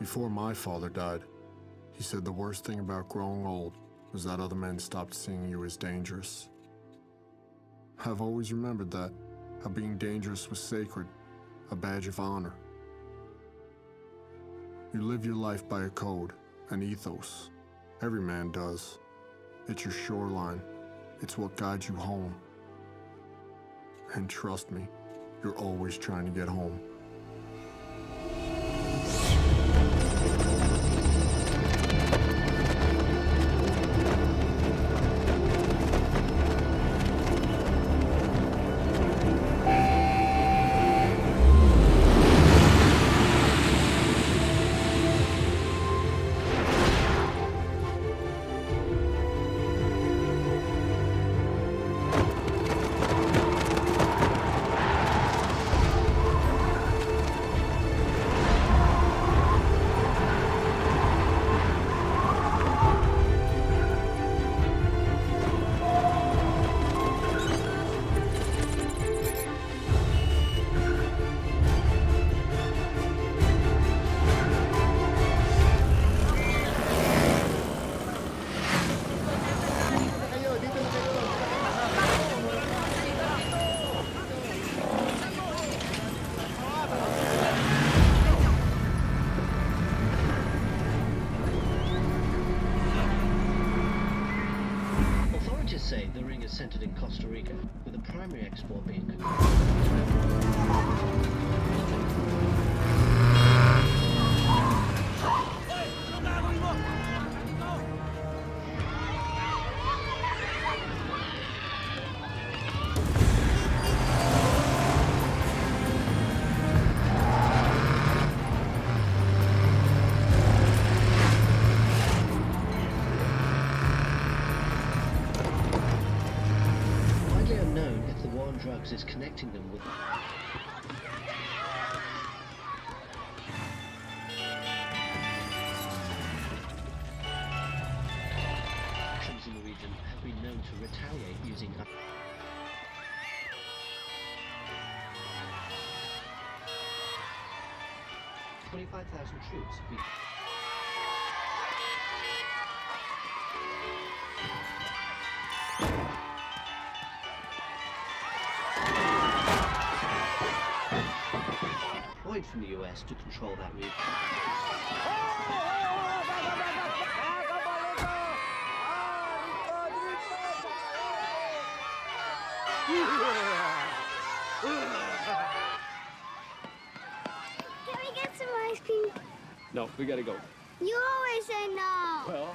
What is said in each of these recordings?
Before my father died, he said the worst thing about growing old was that other men stopped seeing you as dangerous. I've always remembered that, how being dangerous was sacred, a badge of honor. You live your life by a code, an ethos. Every man does. It's your shoreline. It's what guides you home. And trust me, you're always trying to get home. Say the ring is centered in Costa Rica, with the primary export being drugs is connecting them with actions in the region have been known to retaliate using 25,000 troops have been from the US to control that region. Can we get some ice cream? No, we gotta go. You always say no. Well,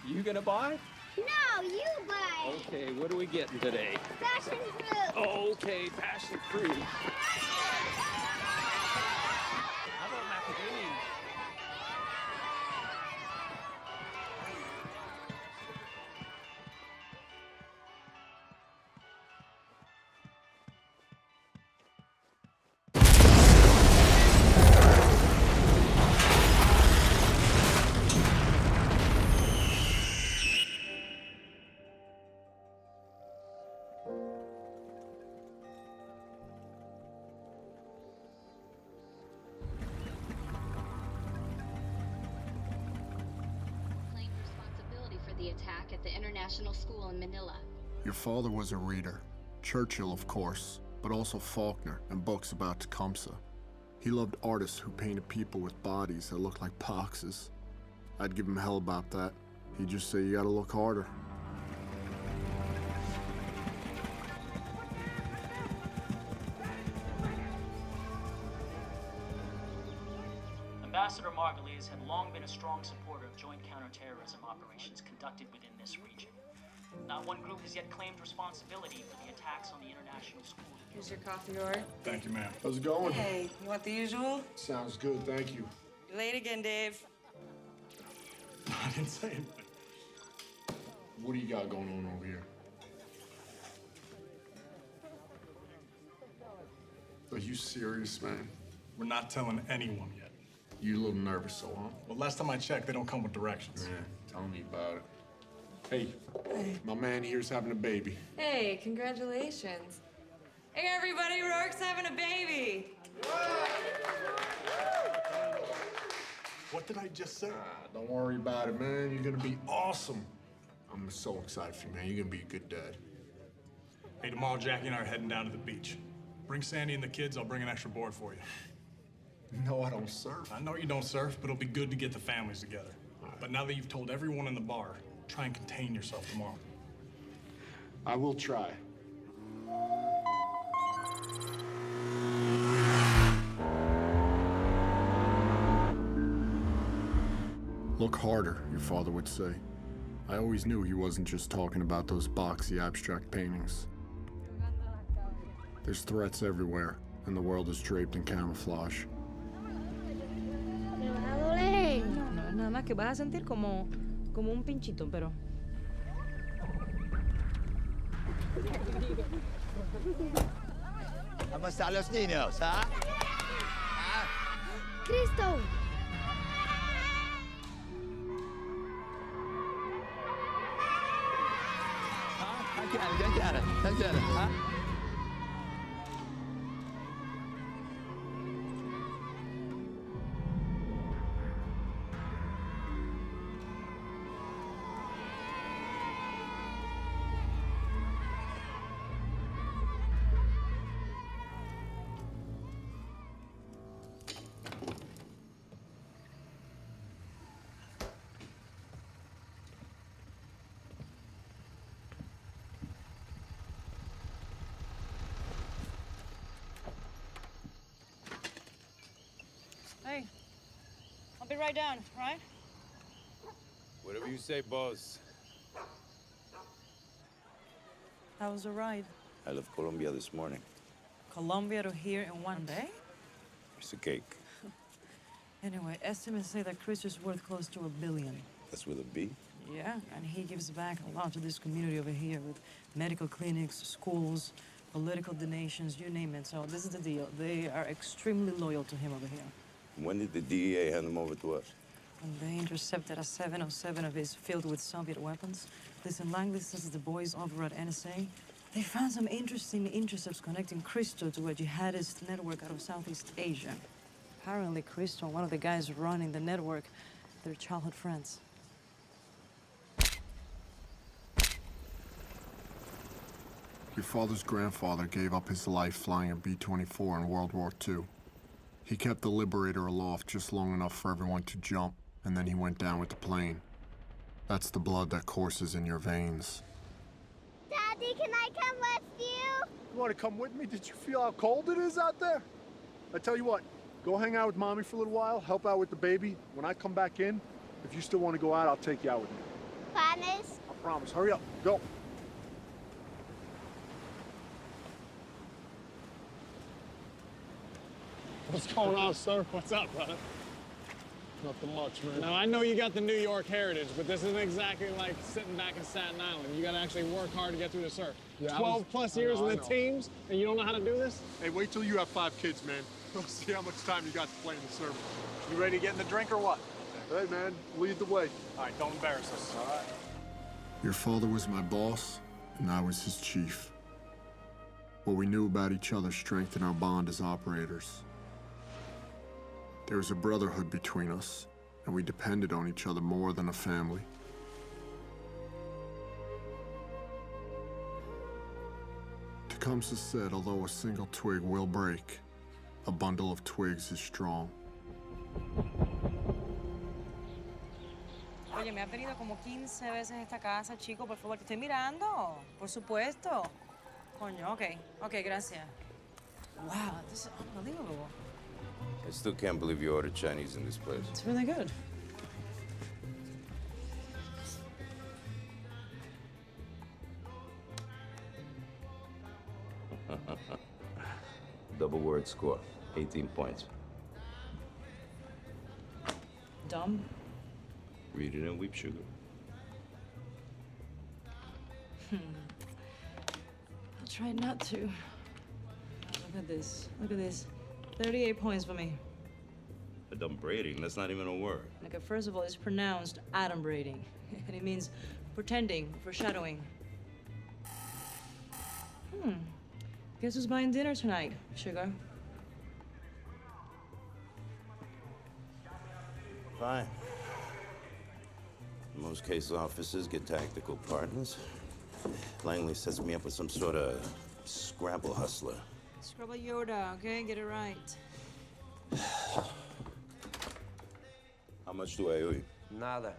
you gonna buy? No, you buy. Okay, what are we getting today? Passion fruit. Oh, okay, passion fruit. How about macadamia? The attack at the international school in Manila. Your father was a reader. Churchill, of course, but also Faulkner and books about Tecumseh. He loved artists who painted people with bodies that looked like boxes. I'd give him hell about that. He'd just say you gotta look harder. Ambassador Margulies had long been a strong supporter of joint counterterrorism operations conducted within this region. Not one group has yet claimed responsibility for the attacks on the international school. Here's your coffee order. Thank you, ma'am. How's it going? Hey, you want the usual? Sounds good, thank you. You're late again, Dave. I didn't say anything. What do you got going on over here? Are you serious, man? We're not telling anyone yet. You a little nervous, so, huh? Well, last time I checked, they don't come with directions. Yeah, tell me about it. Hey, my man here's having a baby. Hey, congratulations. Hey, everybody, Rourke's having a baby. What did I just say? Don't worry about it, man. You're gonna be awesome. I'm so excited for you, man. You're gonna be a good dad. Hey, tomorrow Jackie and I are heading down to the beach. Bring Sandy and the kids, I'll bring an extra board for you. No, I don't surf. I know you don't surf, but it'll be good to get the families together. But now that you've told everyone in the bar, try and contain yourself tomorrow. I will try. Look harder, your father would say. I always knew he wasn't just talking about those boxy abstract paintings. There's threats everywhere, and the world is draped in camouflage. Me va a doler. No, es nada más que vas a sentir como un pinchito, pero... ¿Cómo están los niños, ah? Cristo. I get it, huh? Hey, I'll be right down, right? Whatever you say, boss. How was the ride? I left Colombia this morning. Colombia to here in one day? It's a cake. Anyway, estimates say that Chris is worth close to $1 billion. That's with a B. Yeah, and he gives back a lot to this community over here with medical clinics, schools, political donations, you name it. So this is the deal. They are extremely loyal to him over here. When did the DEA hand them over to us? And they intercepted a 707 of his filled with Soviet weapons. Listen, Langley says the boys over at NSA, they found some interesting intercepts connecting Cristo to a jihadist network out of Southeast Asia. Apparently, Cristo and one of the guys running the network, they're childhood friends. Your father's grandfather gave up his life flying a B-24 in World War II. He kept the Liberator aloft just long enough for everyone to jump, and then he went down with the plane. That's the blood that courses in your veins. Daddy, can I come with you? You want to come with me? Did you feel how cold it is out there? I tell you what, go hang out with Mommy for a little while, help out with the baby. When I come back in, if you still want to go out, I'll take you out with me. Promise? I promise. Hurry up. Go. What's going on, sir? What's up, brother? Nothing much, man. Now, I know you got the New York heritage, but this isn't exactly like sitting back in Staten Island. You gotta actually work hard to get through the surf. Yeah, 12 plus years with the teams, and you don't know how to do this? Hey, wait till you have 5 kids, man. We'll see how much time you got to play in the surf. You ready to get in the drink or what? Hey, man, lead the way. All right, don't embarrass us. All right. Your father was my boss, and I was his chief. What we knew about each other strengthened our bond as operators. There was a brotherhood between us, and we depended on each other more than a family. Tecumseh said, although a single twig will break, a bundle of twigs is strong. Oye, me has venido como 15 veces a esta casa, chico. Por favor, te estoy mirando. Por supuesto. Coño, ok, gracias. Wow, this is unbelievable. I still can't believe you ordered Chinese in this place. It's really good. Double word score, 18 points. Dumb. Read it and weep sugar. I'll try not to. Look at this. Look at this. 38 points for me. Adumbrating, that's not even a word. Okay, first of all, it's pronounced adumbrating. And it means pretending, foreshadowing. Guess who's buying dinner tonight, sugar? Fine. Most case officers get tactical partners. Langley sets me up with some sort of Scrabble hustler. Scrabble Yoda, okay? Get it right. How much do I owe you? Nada.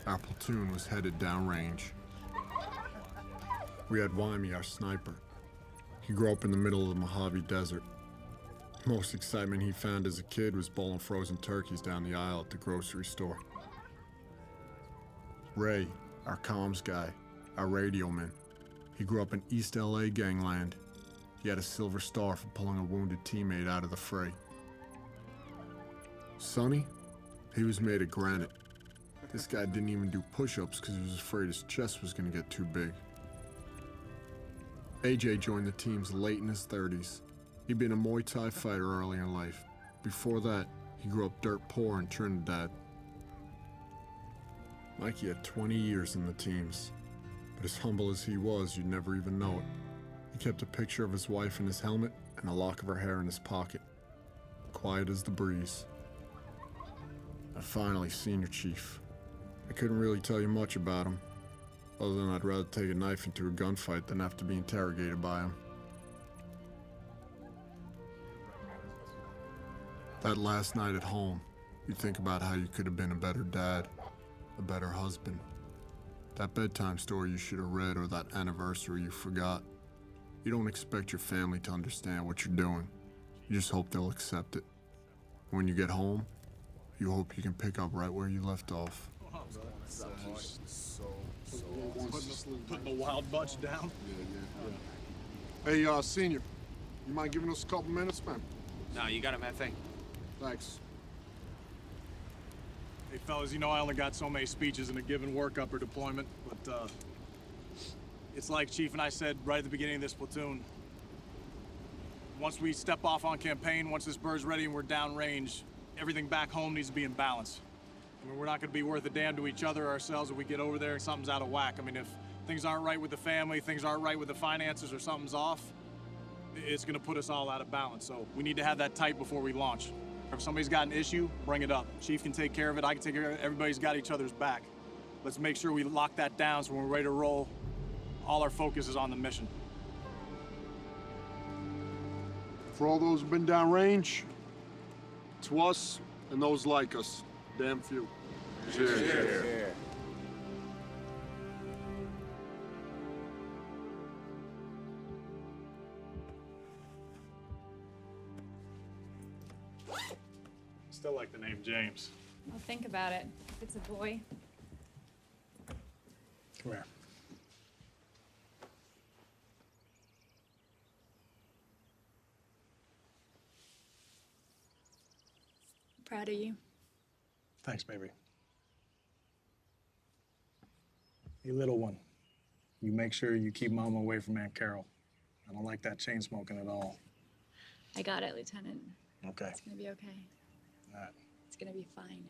Our platoon was headed downrange. We had Wyme, our sniper. He grew up in the middle of the Mojave Desert. Most excitement he found as a kid was bowling frozen turkeys down the aisle at the grocery store. Ray, our comms guy, our radioman. He grew up in East LA gangland. He had a silver star for pulling a wounded teammate out of the fray. Sonny, he was made of granite. This guy didn't even do push-ups because he was afraid his chest was going to get too big. AJ joined the teams late in his 30s. He'd been a Muay Thai fighter early in life. Before that, he grew up dirt poor in Trinidad. Mikey had 20 years in the teams, but as humble as he was, you'd never even know it. He kept a picture of his wife in his helmet and a lock of her hair in his pocket. Quiet as the breeze. And finally, Senior Chief. I couldn't really tell you much about him, other than I'd rather take a knife into a gunfight than have to be interrogated by him. That last night at home, you think about how you could have been a better dad, a better husband. That bedtime story you should have read or that anniversary you forgot. You don't expect your family to understand what you're doing. You just hope they'll accept it. When you get home, you hope you can pick up right where you left off. Putting the wild bunch down. Hey, Senior, you mind giving us a couple minutes, man? No, you got him, that thing. Thanks. Hey, fellas, you know I only got so many speeches in a given workup or deployment, but it's like Chief and I said right at the beginning of this platoon. Once we step off on campaign, once this bird's ready and we're downrange, everything back home needs to be in balance. I mean, we're not going to be worth a damn to each other or ourselves if we get over there and something's out of whack. I mean, if things aren't right with the family, things aren't right with the finances, or something's off, it's going to put us all out of balance. So we need to have that tight before we launch. If somebody's got an issue, bring it up. Chief can take care of it. I can take care of it. Everybody's got each other's back. Let's make sure we lock that down so when we're ready to roll, all our focus is on the mission. For all those who've been downrange, to us and those like us, damn few. Cheers. Cheers. Still like the name James. Well, think about it. If it's a boy. Come here. Proud of you. Thanks, baby. Hey, little one, you make sure you keep Mama away from Aunt Carol. I don't like that chain smoking at all. I got it, Lieutenant. Okay. It's gonna be okay. All right. It's gonna be fine.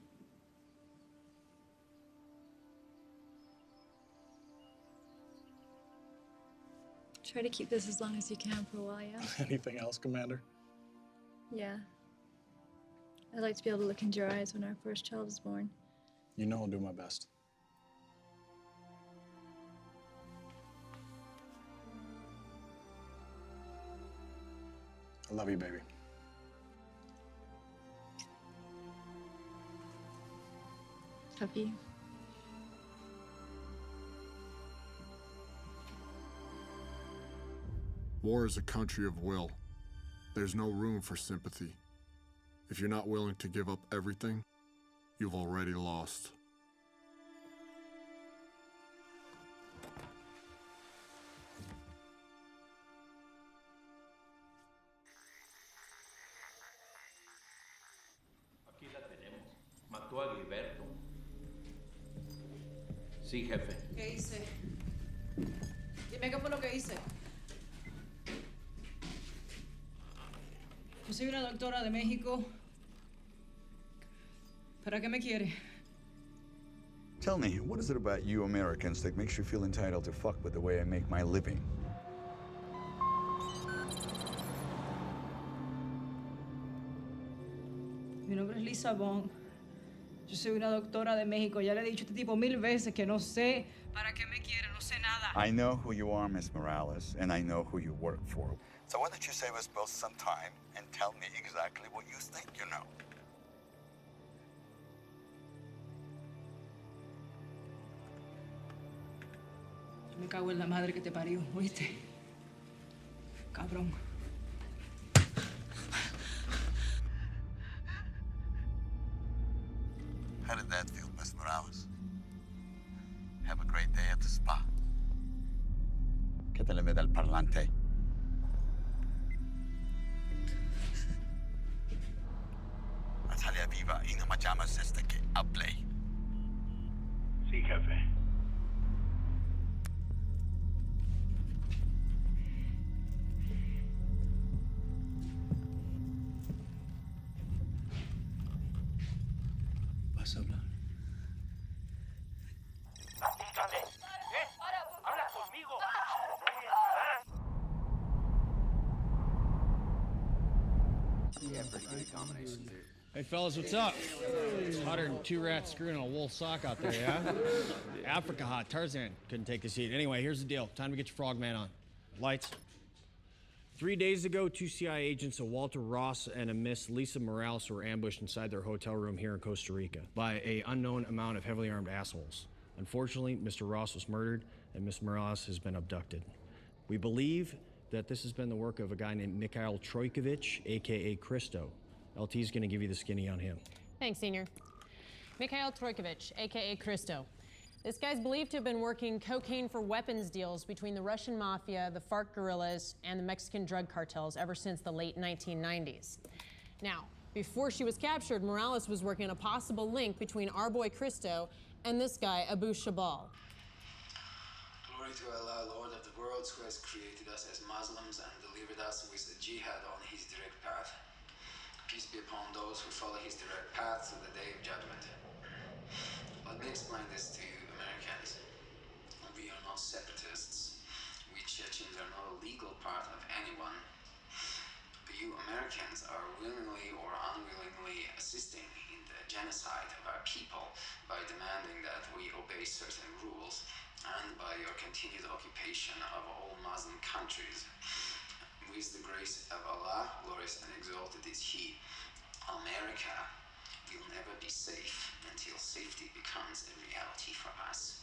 Try to keep this as long as you can for a while, yeah? Anything else, Commander? Yeah. I'd like to be able to look into your eyes when our first child is born. You know I'll do my best. I love you, baby. Love you. War is a country of will. There's no room for sympathy. If you're not willing to give up everything, you've already lost. Aquí la tenemos. Mató a Gilberto. Sí, jefe. ¿Qué hice? Dime qué fue lo que hice. Yo soy una doctora de México. ¿Para qué me quiere? Tell me, what is it about you Americans that makes you feel entitled to fuck with the way I make my living? Mi nombre es Lisa Bond. Yo soy una doctora de México. Ya le he dicho a este tipo 1000 veces que no sé para qué me quiere, no sé nada. I know who you are, Miss Morales, and I know who you work for. So why don't you save us both some time and tell me exactly what you think you know? Me cago en la madre que te parió, ¿oíste? Cabrón. How did that feel, Miss Morales? Have a great day at the spa. ¿Qué te le ve del parlante? Natalia viva y no me llamas desde que hablé. Sí, jefe. ¿Vas a hablar? Apúntale. Habla conmigo. Yeah, pretty good combination, dude. Hey fellas, what's up? It's hotter than 2 rats screwing a wool sock out there, yeah? Africa hot, Tarzan couldn't take this heat. Anyway, here's the deal. Time to get your frogman on. Lights. 3 days ago, 2 CIA agents, a Walter Ross and a Miss Lisa Morales, were ambushed inside their hotel room here in Costa Rica by an unknown amount of heavily armed assholes. Unfortunately, Mr. Ross was murdered and Miss Morales has been abducted. We believe that this has been the work of a guy named Mikhail Trojkovic, aka Christo. LT's gonna give you the skinny on him. Thanks, Senior. Mikhail Trojkovic, aka Christo. This guy's believed to have been working cocaine for weapons deals between the Russian mafia, the FARC guerrillas, and the Mexican drug cartels ever since the late 1990s. Now, before she was captured, Morales was working on a possible link between our boy Christo and this guy, Abu Shabal. Glory to Allah, Lord of the worlds, who has created us as Muslims and delivered us with a jihad on his direct path. Peace be upon those who follow his direct path to the day of judgment. Let me explain this to you, Americans. We are not separatists. We Chechens are not a legal part of anyone. But you Americans are willingly or unwillingly assisting in the genocide of our people by demanding that we obey certain rules and by your continued occupation of all Muslim countries. With the grace of Allah, glorious and exalted is He, America will never be safe until safety becomes a reality for us.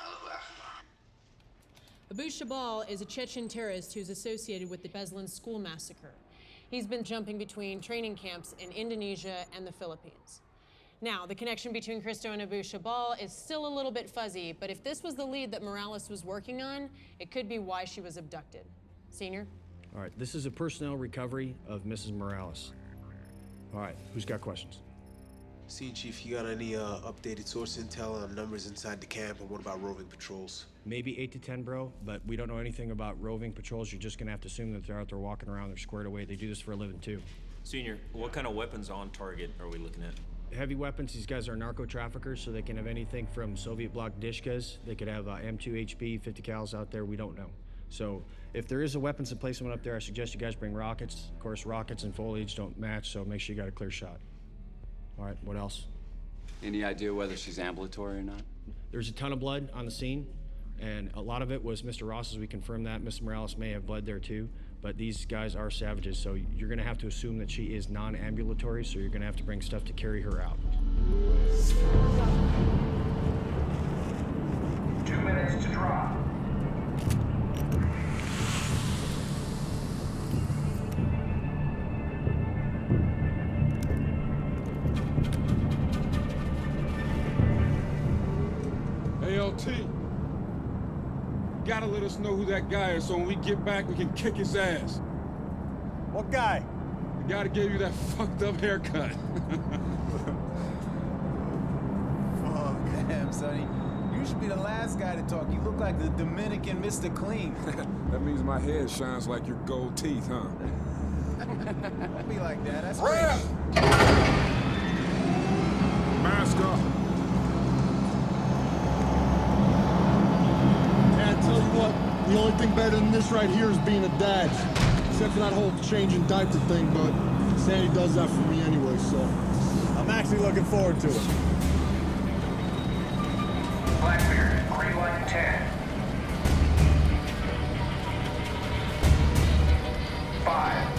Allahu Akbar. Abu Shabal is a Chechen terrorist who's associated with the Beslan school massacre. He's been jumping between training camps in Indonesia and the Philippines. Now, the connection between Christo and Abu Shabal is still a little bit fuzzy, but if this was the lead that Morales was working on, it could be why she was abducted. Senior? All right, this is a personnel recovery of Mrs. Morales. All right, who's got questions? Scene Chief, you got any updated source intel on numbers inside the camp, and what about roving patrols? Maybe 8 to 10, bro, but we don't know anything about roving patrols. You're just gonna have to assume that they're out there walking around, they're squared away. They do this for a living, too. Senior, what kind of weapons on target are we looking at? Heavy weapons, these guys are narco traffickers, so they can have anything from Soviet bloc dishkas. They could have M2 HB, 50 cals out there, we don't know. So if there is a weapons emplacement up there, I suggest you guys bring rockets. Of course, rockets and foliage don't match, so make sure you got a clear shot. All right, what else? Any idea whether she's ambulatory or not? There's a ton of blood on the scene, and a lot of it was Mr. Ross's. We confirmed that. Miss Morales may have bled there too, but these guys are savages, so you're gonna have to assume that she is non-ambulatory, so you're gonna have to bring stuff to carry her out. 2 minutes to drop. City. You gotta let us know who that guy is so when we get back, we can kick his ass. What guy? The guy that gave you that fucked up haircut. Oh, damn, Sonny. You should be the last guy to talk. You look like the Dominican Mr. Clean. That means my head shines like your gold teeth, huh? Don't be like that. That's Rap! great. Mask up. Yeah, I tell you what, the only thing better than this right here is being a dad. Except for that whole changing diaper thing, but Sandy does that for me anyway, so. I'm actually looking forward to it. Blackbeard, green light 10. 5.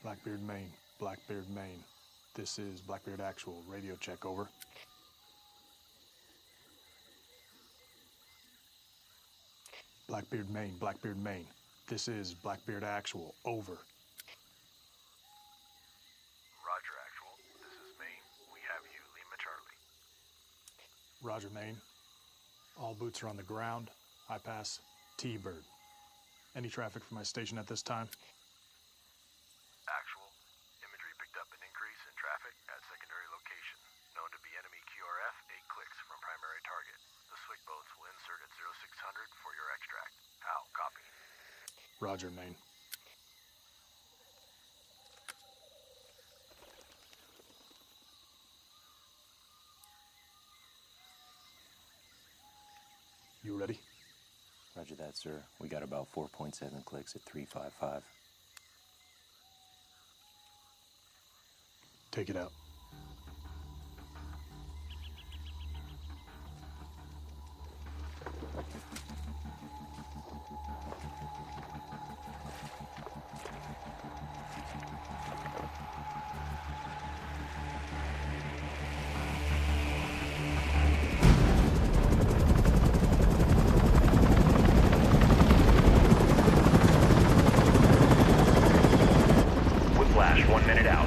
Blackbeard, Maine. Blackbeard, Maine. This is Blackbeard Actual. Radio check, over. Blackbeard, Maine. Blackbeard, Maine. This is Blackbeard Actual. Over. Roger, Actual. This is Maine. We have you, Lima Charlie. Roger, Maine. All boots are on the ground. I pass T-Bird. Any traffic from my station at this time? Actual. Imagery picked up an increase in traffic at secondary location, known to be enemy QRF 8 clicks from primary target. The swig boats will insert at 0600 for your extract. How? Copy. Roger, Maine. You ready? Roger that, sir. We got about 4.7 clicks at 355. Take it out. Whiplash, 1 minute out.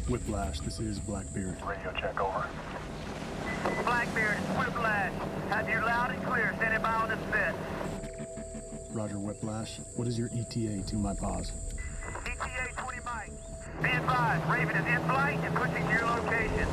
Whiplash, this is Blackbeard. Radio check, over. Blackbeard, it's Whiplash. Have you loud and clear. Standing by on this fit. Roger, Whiplash. What is your ETA to my pause? ETA 20 mics. Be advised, Raven is in flight and pushing to your location.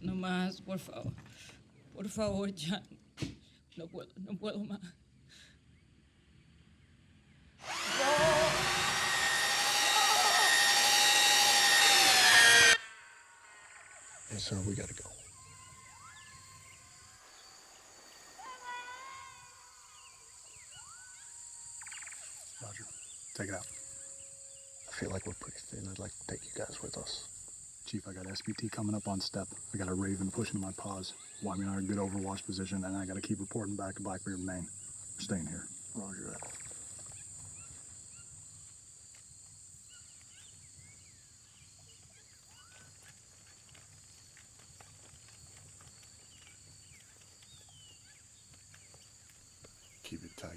No más, por favor. Por favor, ya. No puedo más. Hey, sir, we gotta go. Roger, take it out. I feel like we're pretty thin. I'd like to take you guys with us. Chief, I got SBT coming up on step. I got a Raven pushing to my paws. Want me in a good overwatch position, and I gotta keep reporting back to Blackbeard, Maine. We're staying here. Roger that. Keep it tight.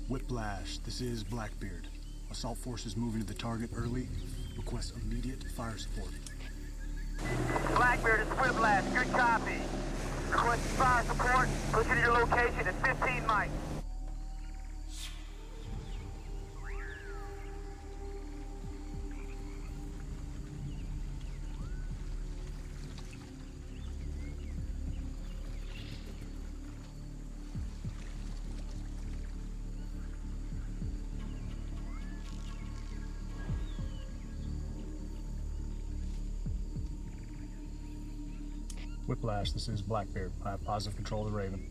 Whiplash, this is Blackbeard. Assault forces moving to the target early. Request immediate fire support. Blackbeard is Whiplash. Good copy. Request fire support. Push you to your location at 15 mics. Whiplash, this is Blackbeard. I have positive control of the Raven.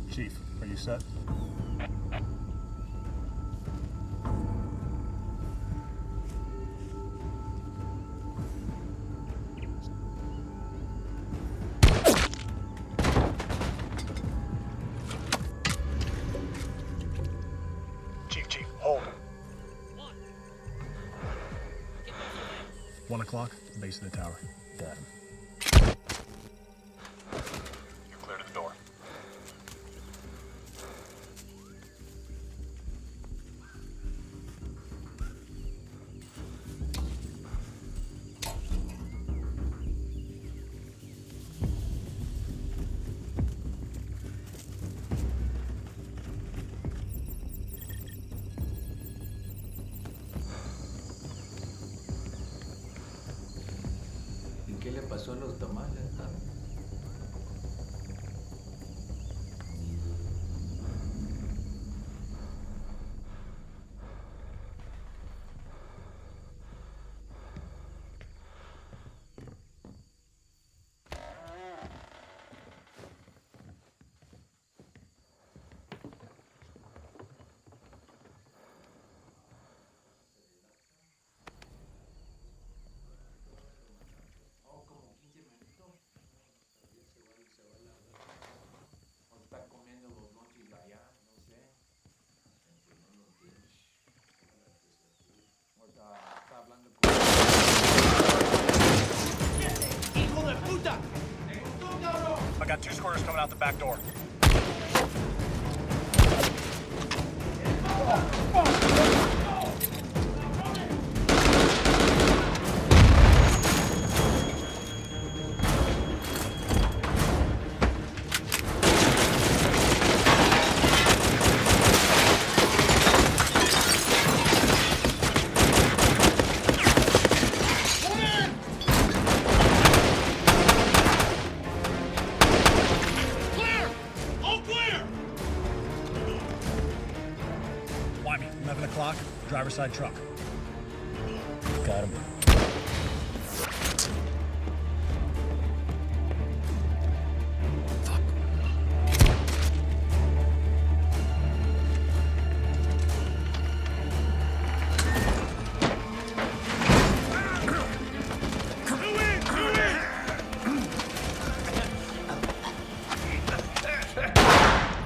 Chief, are you set? Chief, hold. 1 o'clock, base of the tower. Got him. You're clear to the door. ¿Y qué le pasó a los tamales? got 2 squares coming out the back door. Clear! All clear! 11 o'clock, driver's side truck. Got him.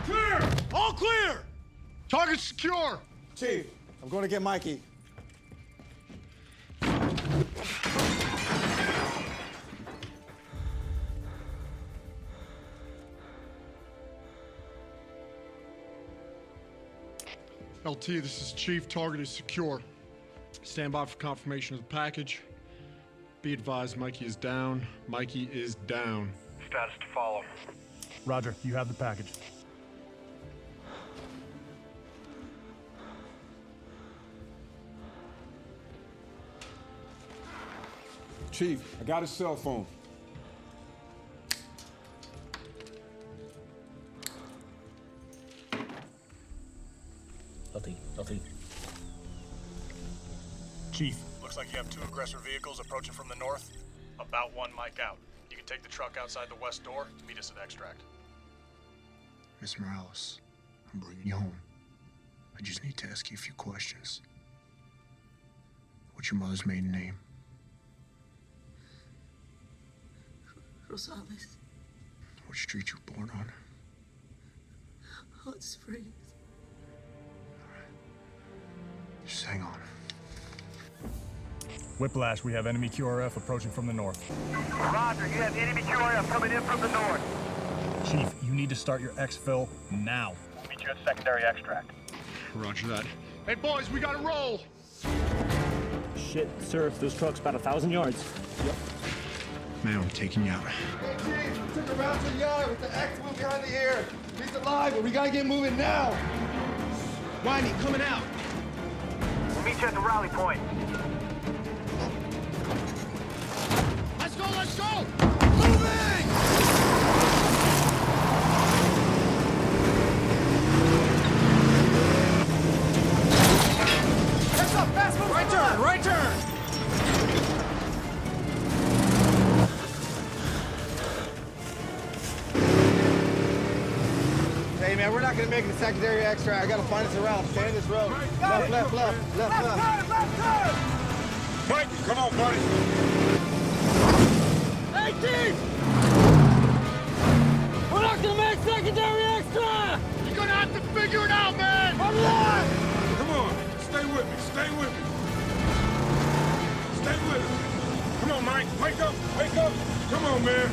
Clear! All clear! Target secure! Chief, I'm going to get Mikey. LT, this is Chief. Target is secure. Stand by for confirmation of the package. Be advised, Mikey is down. Mikey is down. Status to follow. Roger, you have the package. Chief, I got his cell phone. LT. Chief, looks like you have 2 aggressor vehicles approaching from the north. About 1 mic out. You can take the truck outside the west door. Meet us at Extract. Miss Morales, I'm bringing you home. I just need to ask you a few questions. What's your mother's maiden name? Rosales. What street you were born on? Hot Springs. Just hang on. Whiplash, we have enemy QRF approaching from the north. Roger, you have enemy QRF coming in from the north. Chief, you need to start your exfil now. We'll meet you at secondary extract. Roger that. Hey, boys, we gotta roll! Shit, sir, if those trucks about 1,000 yards. Yep. Man, I'm taking you out. Hey, Chief, took her out to the yard with the X-wing behind the ear. He's alive, but we gotta get moving now. Windy, coming out. We'll meet you at the rally point. Let's go, let's go! Moving! Heads up, fast move! Right turn, right turn! Hey, man, we're not gonna make it to secondary extract. I gotta find us around. Stay in this road. Left. Left turn! Mike, come on, buddy. Hey, Chief! We're not gonna make secondary extra! You're gonna have to figure it out, man! I'm not! Come on, stay with me, stay with me. Stay with me. Come on, Mike, wake up, wake up. Come on, man.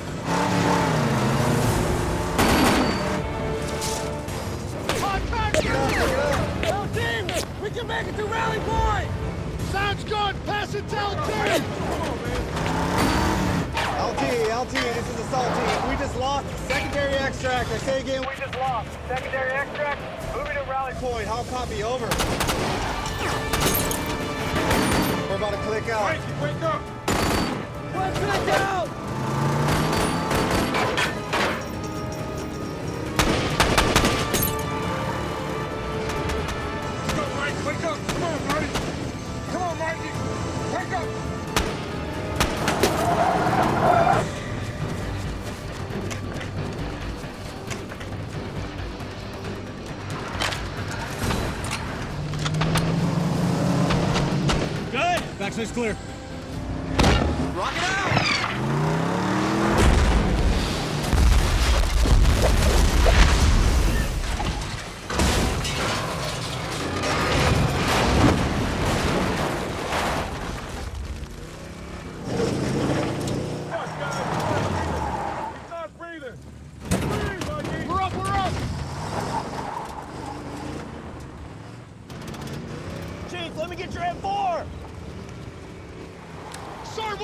LT! We can make it to rally point! Sounds good, pass it to LT. LT, this is Assault Team. We just lost secondary extract. I say again, We just lost. Secondary extract, moving to rally point. How copy? Over. We're about to click out. Mike, wake up. Let's click out! Let's go, Mike, wake up. Come on, buddy. Come on, Mikey. Wake up. Good. Backside's clear. Rock it out! He's not breathing.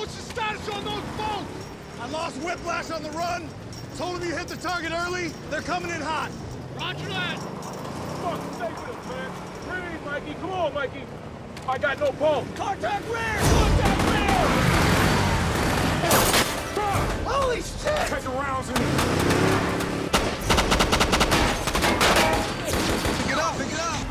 What's the status on those boats? I lost Whiplash on the run. Told him you hit the target early. They're coming in hot. Roger that. Fuck, stay with us, man. Breathe, Mikey. Come on, Mikey. I got no boat. Contact rear! Contact rear! Holy shit! Take the rounds in. Pick it up, pick it up!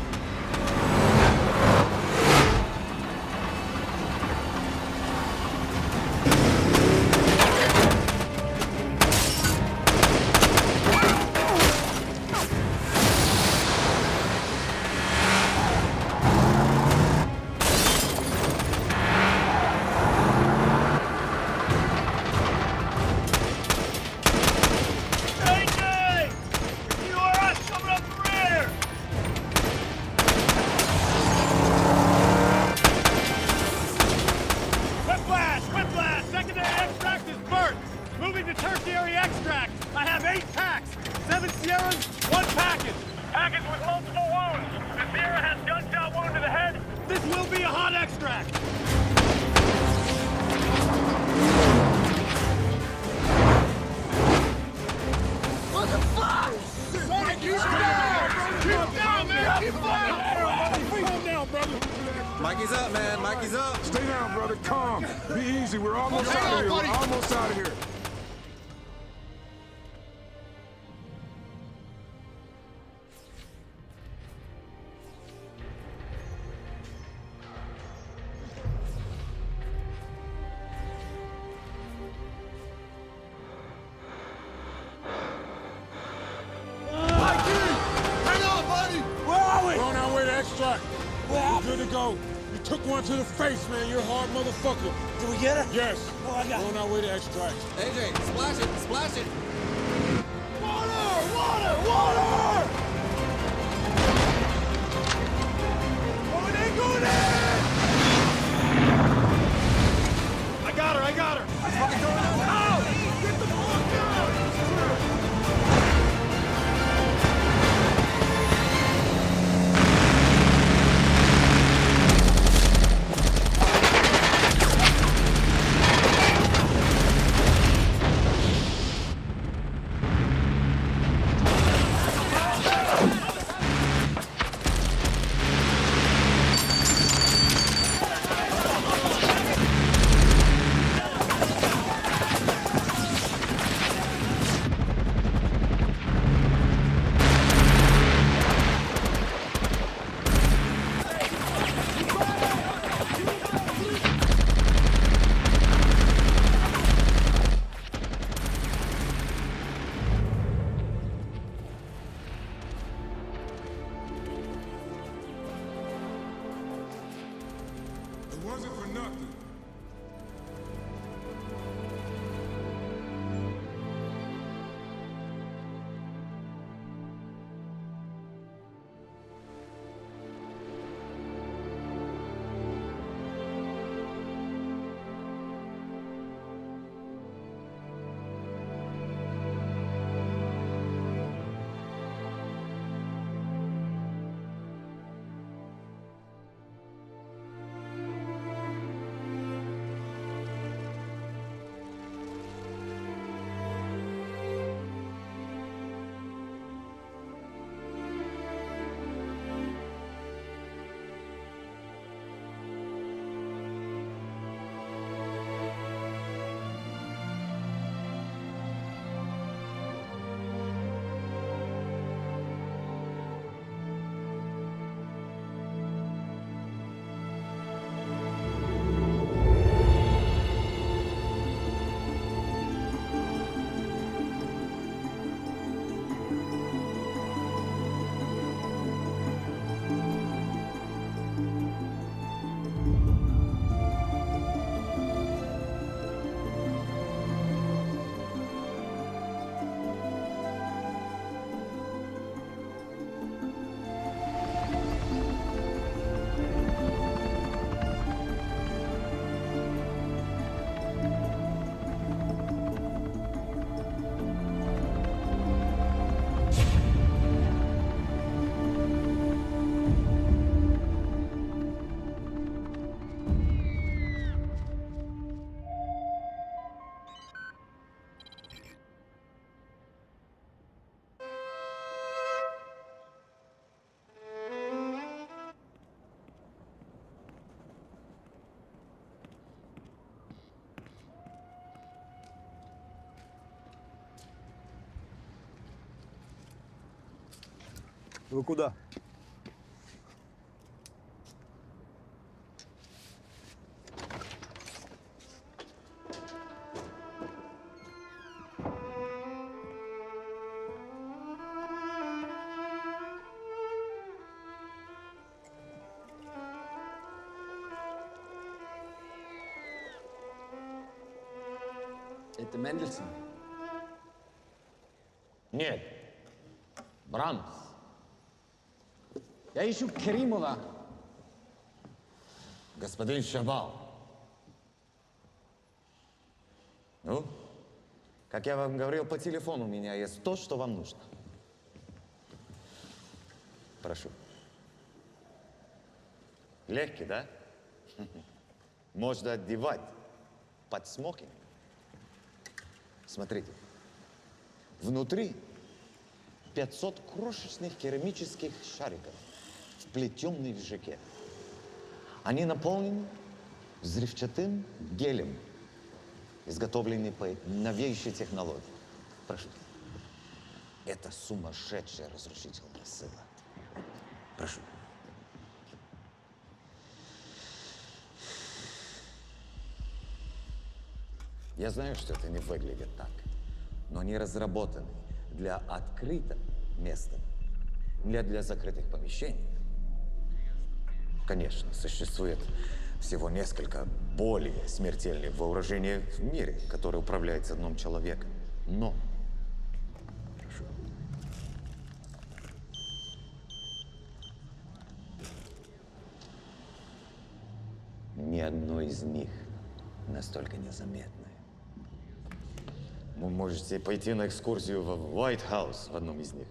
Mikey's up, man. Mikey's up. Stay down, brother. Calm. Be easy. We're almost out of here. We're almost out of here. We're good to go. You took one to the face, man. You're a hard motherfucker. Did we get her? Yes. Oh, I got We're on our way to extract. AJ, splash it, splash it. Water! Water! Water! Oh, it ain't going in! I got her, I got her. I'm fucking going out. Out! Get the fuck out! It wasn't for nothing. Вы куда? Это Мендельсон? Нет. Брамс. Я ищу Керимова. Господин Шабал. Ну, как я вам говорил по телефону, у меня есть то, что вам нужно. Прошу. Легкий, да? Можно одевать под смокинг. Смотрите. Внутри 500 крошечных керамических шариков, вплетенных в жакет. Они наполнены взрывчатым гелем, изготовленный по новейшей технологии. Прошу. Это сумасшедшая разрушительная сила. Прошу. Я знаю, что это не выглядит так, но они разработаны для открытого места, не для закрытых помещений. Конечно, существует всего несколько более смертельных вооружений в мире, которые управляются одним человеком. Но, прошу, ни одно из них настолько незаметное. Вы можете пойти на экскурсию в White House в одном из них.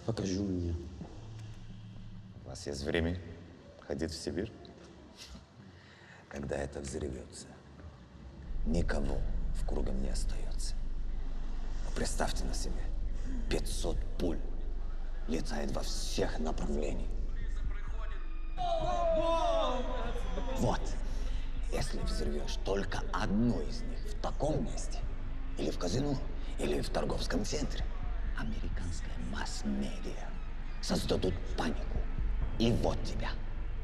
Покажи мне. У вас есть время ходить в Сибирь? Когда это взорвется, никого в кругом не остается. Представьте на себе, 500 пуль летает во всех направлениях. Вот. Если взорвешь только одну из них в таком месте, или в казино, или в торговском центре, американская масс-медиа создадут панику. И вот тебя,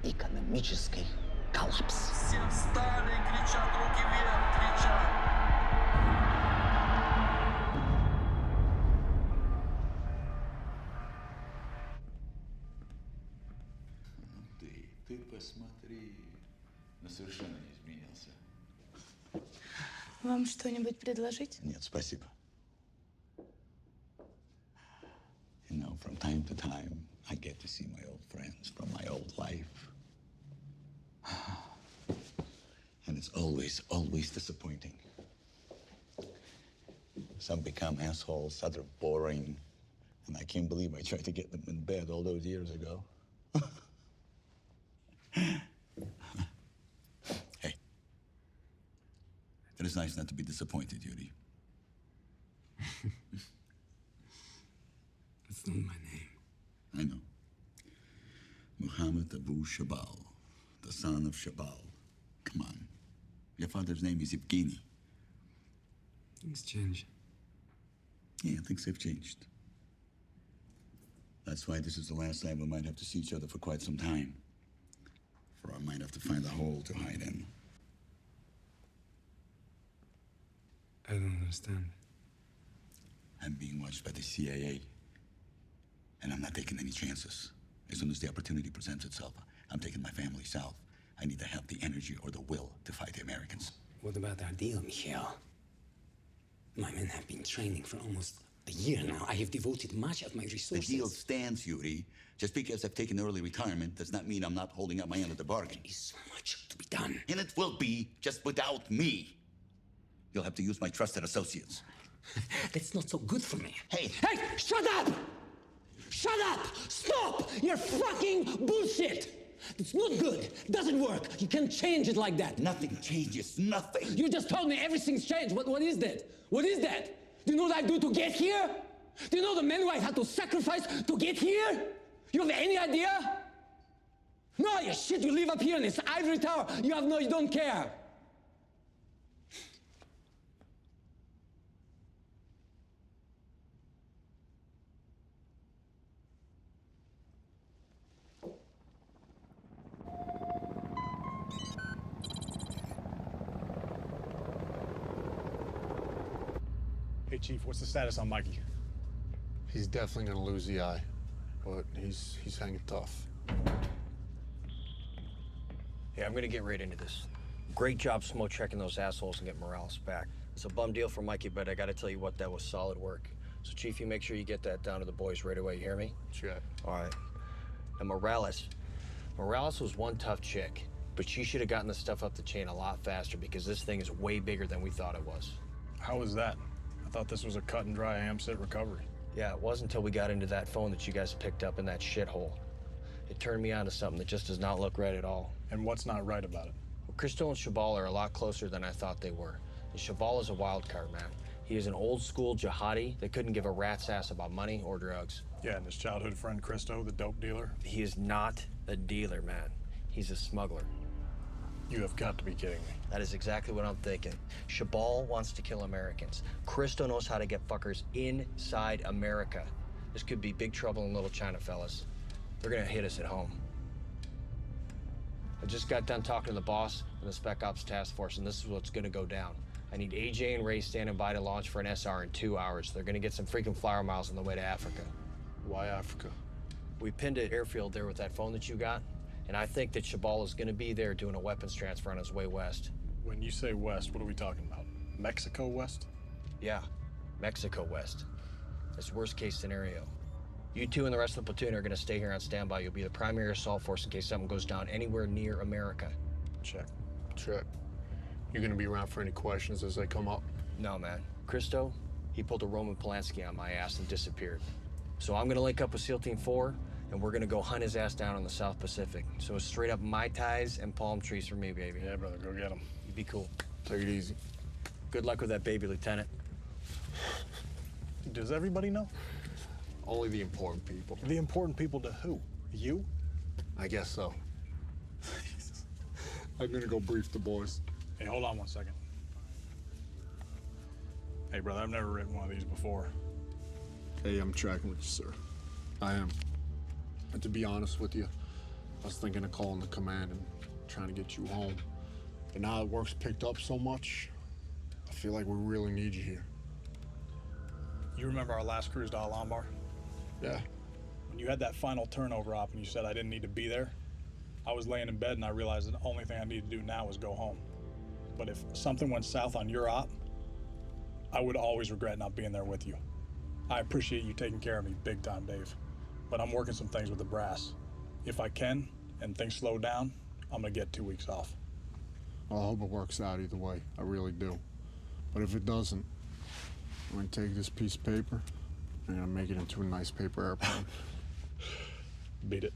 экономический коллапс. Все встали и кричат, руки вверх, кричат. Ты посмотри. Но совершенно не изменился. Вам что-нибудь предложить? Нет, спасибо. You know, from time to time, I get to see my old friends from my old life. And it's always, always disappointing. Some become assholes, others boring. And I can't believe I tried to get them in bed all those years ago. Hey. It is nice not to be disappointed, Yuri. That's not my name. I know. Muhammad Abu Shabal, the son of Shabal. Come on. Your father's name is Evgeny. Things change. Yeah, things have changed. That's why this is the last time we might have to see each other for quite some time. For I might have to find a hole to hide in. I don't understand. I'm being watched by the CIA. And I'm not taking any chances. As soon as the opportunity presents itself, I'm taking my family south. I need to have the energy or the will to fight the Americans. What about our deal, Mikhail? My men have been training for almost a year now. I have devoted much of my resources. The deal stands, Yuri. Just because I've taken early retirement does not mean I'm not holding up my end of the bargain. There is so much to be done. And it will be, just without me. You'll have to use my trusted associates. That's not so good for me. Hey! Hey! Shut up! Shut up! Stop! You're fucking bullshit! It's not good. Doesn't work. You can't change it like that. Nothing changes. Nothing. You just told me everything's changed. What is that? What is that? Do you know what I do to get here? Do you know the men who I had to sacrifice to get here? You have any idea? No, you shit. You live up here in this ivory tower. You don't care. Chief, what's the status on Mikey? He's definitely gonna lose the eye, but he's hanging tough. Yeah, I'm gonna get right into this. Great job smoke checking those assholes and get Morales back. It's a bum deal for Mikey, but I gotta tell you what, that was solid work. So Chief, you make sure you get that down to the boys right away, you hear me? Sure. All right. And Morales was one tough chick, but she should have gotten the stuff up the chain a lot faster because this thing is way bigger than we thought it was. How was that? I thought this was a cut and dry AMSIT recovery. Yeah, it wasn't until we got into that phone that you guys picked up in that shithole. It turned me on to something that just does not look right at all. And what's not right about it? Well, Christo and Chabal are a lot closer than I thought they were. And Chabal is a wild card, man. He is an old school jihadi that couldn't give a rat's ass about money or drugs. Yeah, and his childhood friend Christo, the dope dealer? He is not a dealer, man. He's a smuggler. You have got to be kidding me. That is exactly what I'm thinking. Chabal wants to kill Americans. Christo knows how to get fuckers inside America. This could be big trouble in Little China, fellas. They're gonna hit us at home. I just got done talking to the boss and the Spec Ops Task Force, and this is what's gonna go down. I need AJ and Ray standing by to launch for an SR in 2 hours. They're gonna get some freaking flower miles on the way to Africa. Why Africa? We pinned an airfield there with that phone that you got, and I think that Chabal is gonna be there doing a weapons transfer on his way west. When you say west, what are we talking about? Mexico west? Yeah, Mexico west. That's worst case scenario. You two and the rest of the platoon are gonna stay here on standby. You'll be the primary assault force in case something goes down anywhere near America. Check. Check. You're gonna be around for any questions as they come up? No, man. Christo, he pulled a Roman Polanski on my ass and disappeared. So I'm gonna link up with SEAL Team 4, and we're gonna go hunt his ass down in the South Pacific. So it's straight up Mai Tais and palm trees for me, baby. Yeah, brother, go get him. You be cool. Take it easy. Good luck with that baby, Lieutenant. Does everybody know? Only the important people. The important people to who? You? I guess so. I'm gonna go brief the boys. Hey, hold on 1 second. Hey, brother, I've never written one of these before. Hey, I'm tracking with you, sir. I am. And to be honest with you, I was thinking of calling the command and trying to get you home. But now that work's picked up so much, I feel like we really need you here. You remember our last cruise to Al-Anbar? Yeah. When you had that final turnover op and you said I didn't need to be there, I was laying in bed and I realized that the only thing I needed to do now was go home. But if something went south on your op, I would always regret not being there with you. I appreciate you taking care of me big time, Dave. But I'm working some things with the brass. If I can, and things slow down, I'm gonna get 2 weeks off. Well, I hope it works out either way. I really do. But if it doesn't, I'm gonna take this piece of paper and I'm gonna make it into a nice paper airplane. Beat it.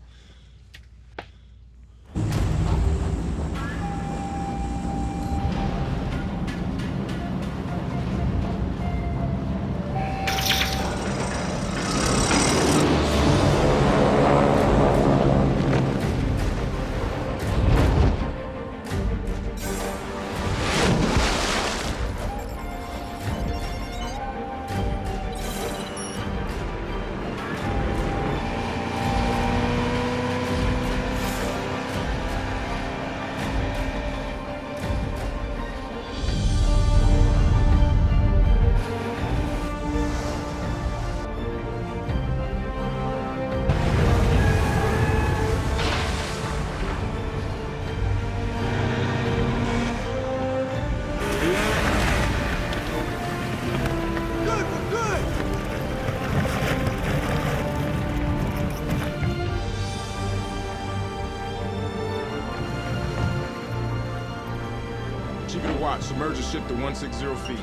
Watch, submerge the ship to 160 feet.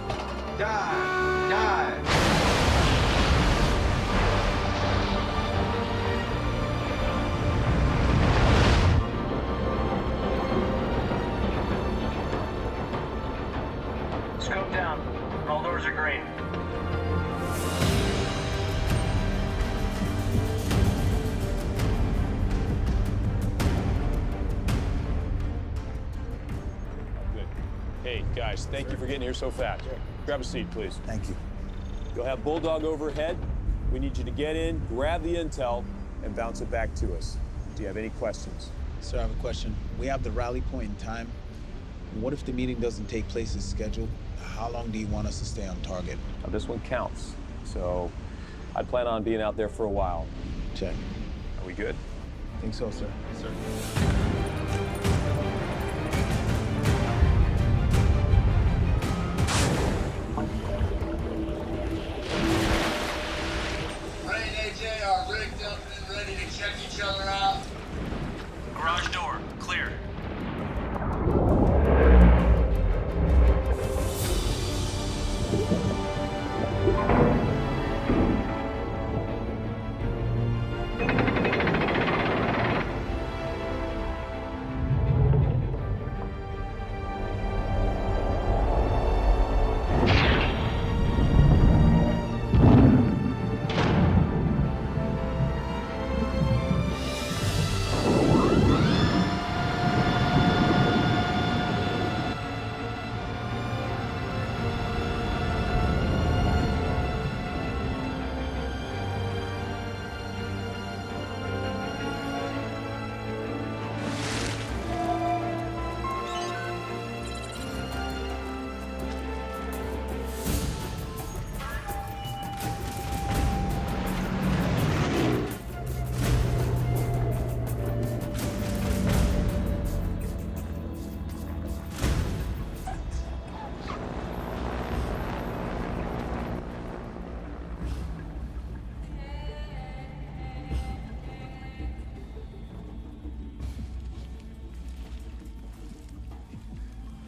Dive! Dive! Scope down. All doors are green. Hey, guys, thank you for getting here so fast. Grab a seat, please. Thank you. You'll have Bulldog overhead. We need you to get in, grab the intel, and bounce it back to us. Do you have any questions? Sir, I have a question. We have the rally point in time. What if the meeting doesn't take place as scheduled? How long do you want us to stay on target? Now, this one counts, so I'd plan on being out there for a while. Check. Are we good? I think so, sir. Yes, sir. Ray and AJ are rigged up and ready to check each other out. Garage door, clear.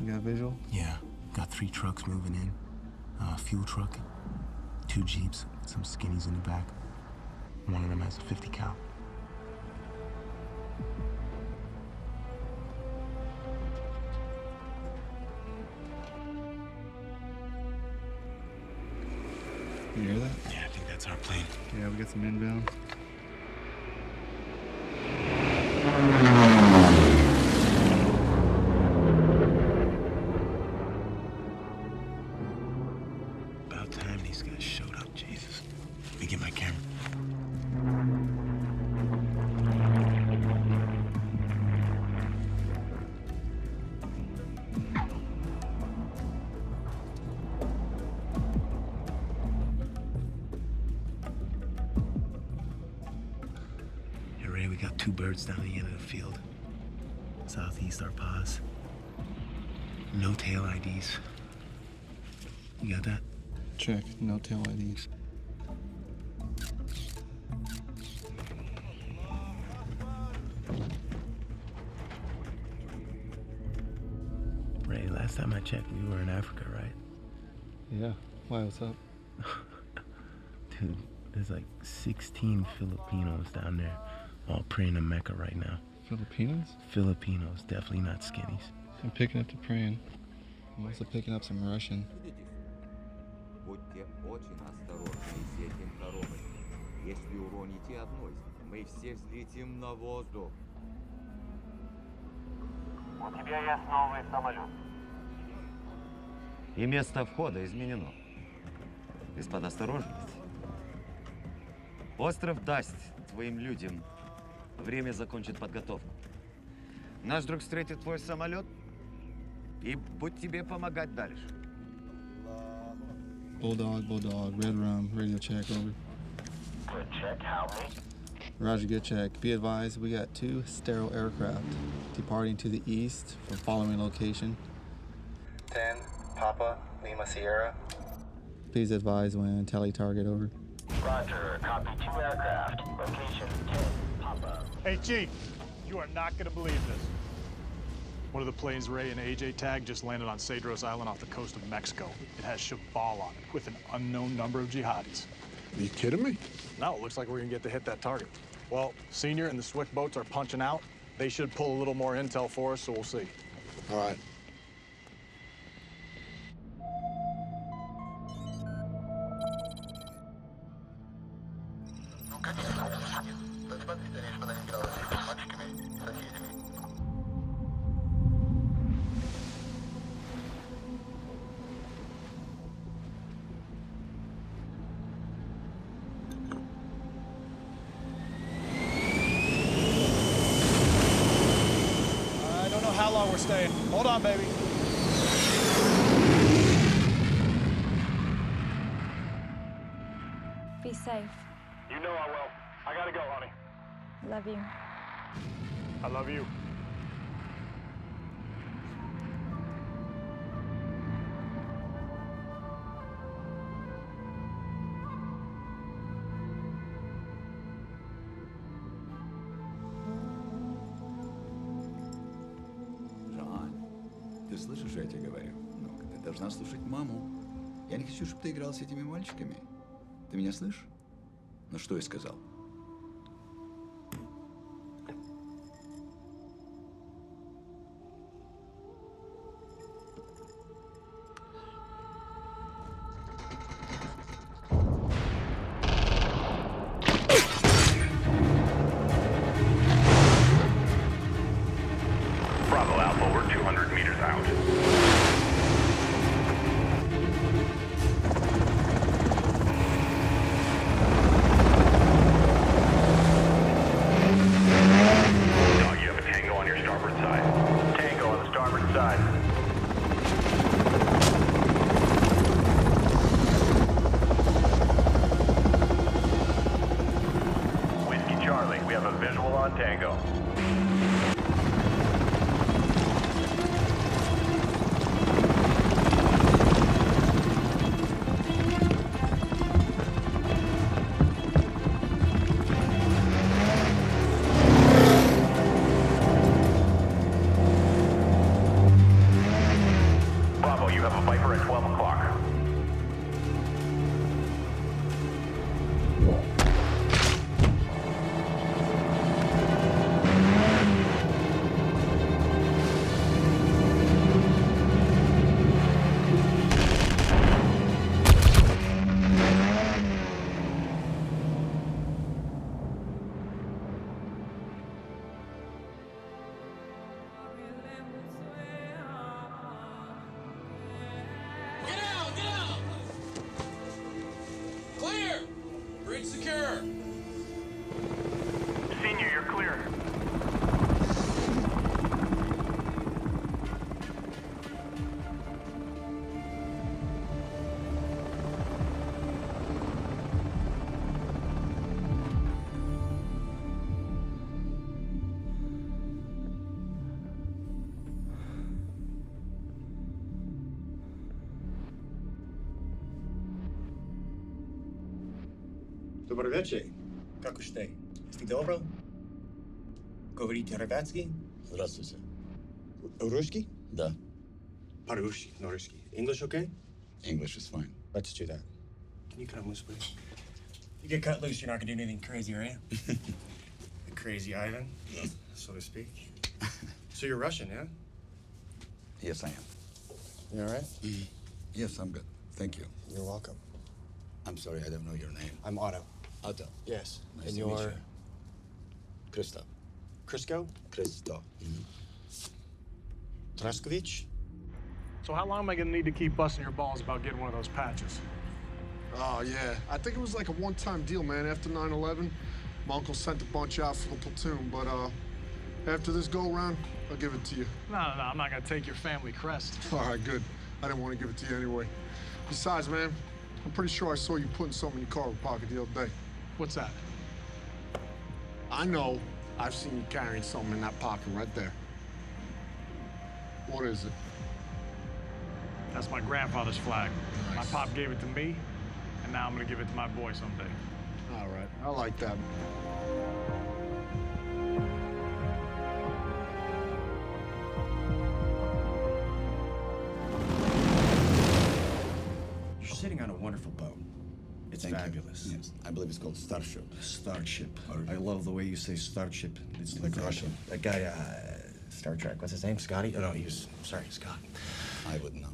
You got a visual? Yeah, got 3 trucks moving in. A fuel truck, 2 Jeeps, some skinnies in the back. One of them has a 50 cal. You hear that? Yeah, I think that's our plane. Yeah, we got some inbound. About time these guys showed up, Jesus. Let me get my camera. Hey, Ray, we got 2 birds down the end of the field. Southeast our pause. No tail IDs. You got that? Check. No tail IDs. Ray, last time I checked, we were in Africa, right? Yeah. Why? What's up? Dude, there's like 16 Filipinos down there, all praying to Mecca right now. Filipinos? Filipinos, definitely not skinnies. I'm picking up the praying. I'm also picking up some Russian. Будьте очень осторожны с этим коробой. Если уроните одну из них, мы все взлетим на воздух. У тебя есть новый самолет. И место входа изменено. Господа, осторожность. Остров даст твоим людям время закончить подготовку. Наш друг встретит твой самолет и будет тебе помогать дальше. Bulldog, Red Rum, radio check, over. Good check, how many? Roger, good check. Be advised, we got 2 sterile aircraft departing to the east from following location. 10, Papa, Lima Sierra. Please advise when tally target, over. Roger, copy 2 aircraft. Location 10, Papa. Hey, Chief, you are not going to believe this. One of the planes Ray and AJ tagged just landed on Cedros Island off the coast of Mexico. It has Shabal on it with an unknown number of jihadis. Are you kidding me? No, it looks like we're going to get to hit that target. Well, Senior and the Swift boats are punching out. They should pull a little more intel for us, so we'll see. All right. I don't know how long we're staying. Hold on, baby. safe. You know I will. I gotta go, honey. Love you. I love you. Ты слышишь, что я тебе говорю? Ну, ты должна слушать маму. Я не хочу, чтобы ты играл с этими мальчиками. Ты меня слышишь? Ну, что я сказал? Bravo Alpha, we're 200 meters out. Dog, you have a Tango on your starboard side. Tango on the starboard side. Whiskey Charlie, we have a visual on Tango. Bravo, you have a Viper at 12 o'clock. Get out! Get out! Clear! Bridge secure! Senior, you're clear. Добрый вечер. Как уж ты? Ты добро? Говорите хорватский? Здравствуйте. Русский? Да. По-русски, no русский. English okay? English is fine. Let's do that. Can you come loose, please? You get cut loose, you're not gonna do anything crazy, are you? The crazy Ivan, so to speak. So you're Russian, yeah? Yes, I am. You all right? Yes, I'm good. Thank you. You're welcome. I'm sorry, I don't know your name. I'm Otto. Otto. Yes. Nice And to meet you're you. Christo. Crisco? Christo. Traskovich? So how long am I gonna need to keep busting your balls about getting one of those patches? Oh, yeah. I think it was like a one-time deal, man. After 9/11, my uncle sent a bunch out for the platoon, but after this go-around, I'll give it to you. No, I'm not gonna take your family crest. All right, good. I didn't want to give it to you anyway. Besides, man, I'm pretty sure I saw you putting something in your cargo pocket the other day. What's that? I know. I've seen you carrying something in that pocket right there. What is it? That's my grandfather's flag. Nice. My pop gave it to me, and now I'm gonna give it to my boy someday. All right, I like that. You're sitting on a wonderful boat. It's Thank you. fabulous. Yes, I believe it's called Starship. Starship. I love the way you say Starship. It's like Russian. That guy, Star Trek. What's his name? Scotty? Oh, no, he was, sorry, Scott. I wouldn't know.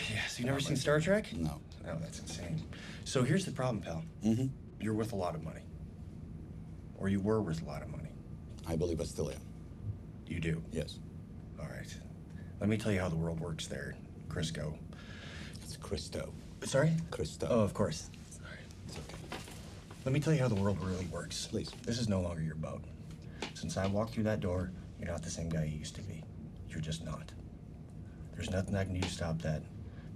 Yes, you never seen Star Trek? No. Oh, that's insane. So here's the problem, pal. Mm-hmm. You're worth a lot of money. Or you were worth a lot of money. I believe I still am. You do? Yes. All right. Let me tell you how the world works there, Crisco. It's Christo. Sorry? Christo. Oh, of course. Sorry. It's okay. Let me tell you how the world really works. Please. This is no longer your boat. Since I walked through that door, you're not the same guy you used to be. You're just not. There's nothing I can do to stop that.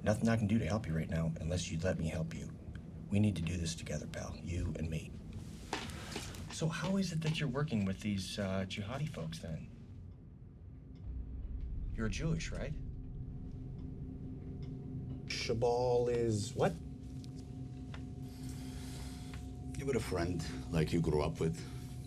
Nothing I can do to help you right now unless you'd let me help you. We need to do this together, pal. You and me. So how is it that you're working with these jihadi folks, then? You're Jewish, right? Shabal is what? You had a friend like you grew up with?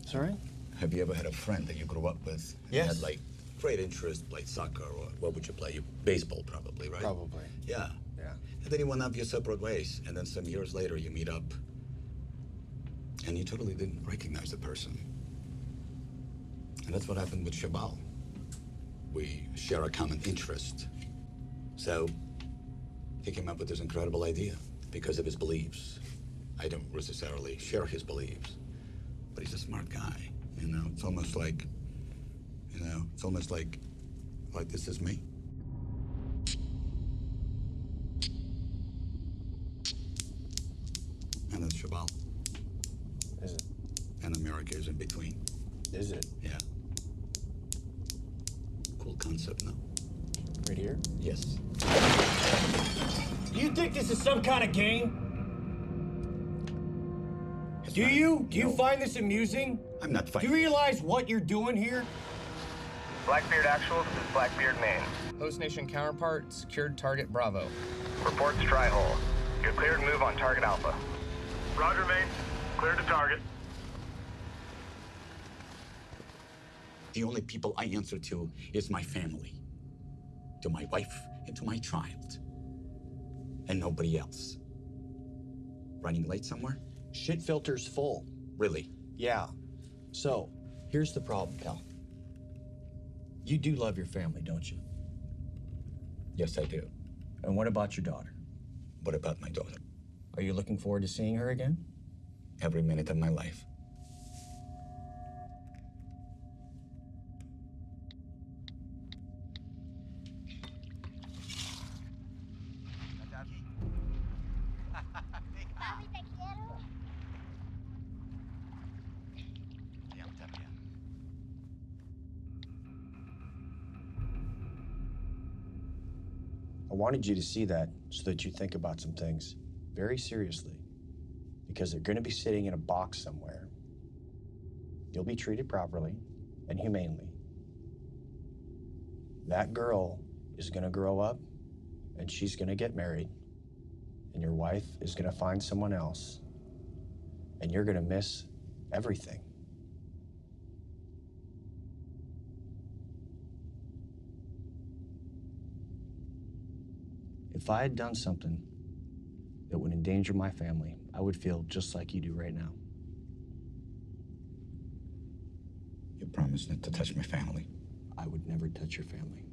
Sorry? Have you ever had a friend that you grew up with? Yes. You had like great interest, played soccer, or what would you play? You baseball probably, right? Probably. Yeah. Yeah. And then you went off your separate ways, and then some years later you meet up, and you totally didn't recognize the person. And that's what happened with Shabal. We share a common interest. So he came up with this incredible idea because of his beliefs. I don't necessarily share his beliefs, but he's a smart guy. You know, it's almost like this is me. And that's Shabal. Is it? And America is in between. Is it? Yeah. Cool concept, no? Right here? Yes. Do you think this is some kind of game? Do you find this amusing? I'm not Do fighting. you realize what you're doing here? Blackbeard Actual, this is Blackbeard Maine. Host Nation counterpart, secured target Bravo. Reports dry hole. You're cleared to move on target Alpha. Roger, Maine. Cleared to target. The only people I answer to is my family. To my wife and to my child. And nobody else. Running late somewhere? Shit filter's full. Really? Yeah. So, here's the problem, pal. You do love your family, don't you? Yes, I do. And what about your daughter? What about my daughter? Are you looking forward to seeing her again? Every minute of my life. I wanted you to see that so that you think about some things very seriously. Because they're going to be sitting in a box somewhere. You'll be treated properly and humanely. That girl is going to grow up and she's going to get married. And your wife is going to find someone else. And you're going to miss everything. If I had done something that would endanger my family, I would feel just like you do right now. You promised not to touch my family. I would never touch your family.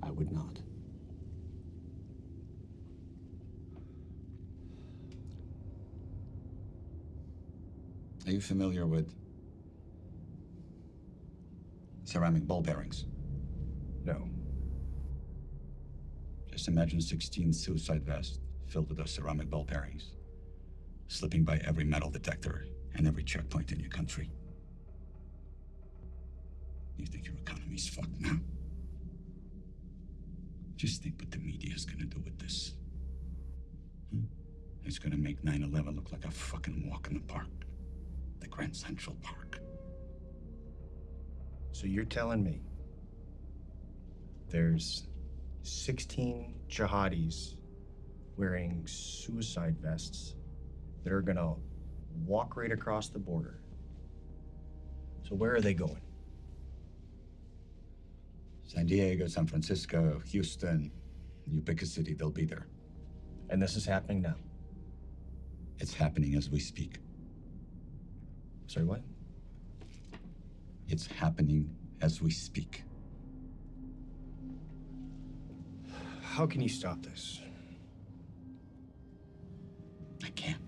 I would not. Are you familiar with ceramic ball bearings? No. Just imagine 16 suicide vests filled with those ceramic ball bearings, slipping by every metal detector and every checkpoint in your country. You think your economy's fucked now? Just think what the media is gonna do with this. It's gonna make 9/11 look like a fucking walk in the park. The Grand Central Park. So you're telling me there's 16 jihadis wearing suicide vests that are gonna walk right across the border. So where are they going? San Diego, San Francisco, Houston, you pick a city, they'll be there. And this is happening now? It's happening as we speak. Sorry, what? It's happening as we speak. How can you stop this? I can't.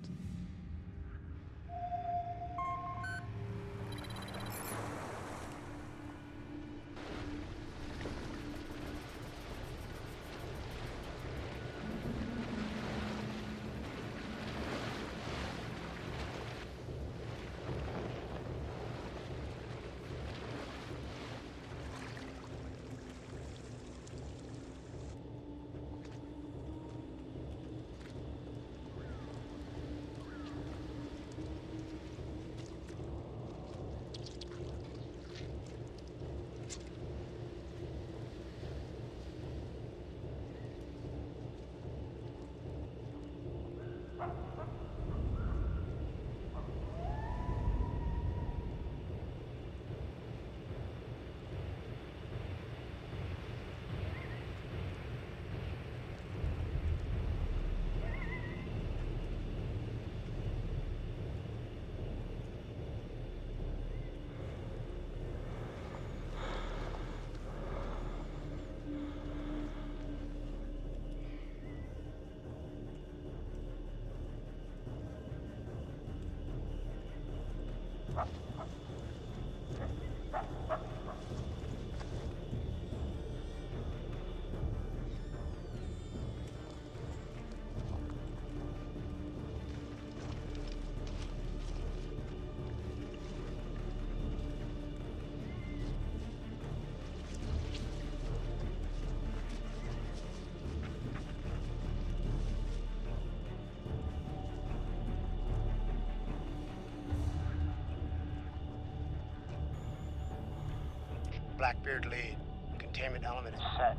Blackbeard lead. Containment element is set.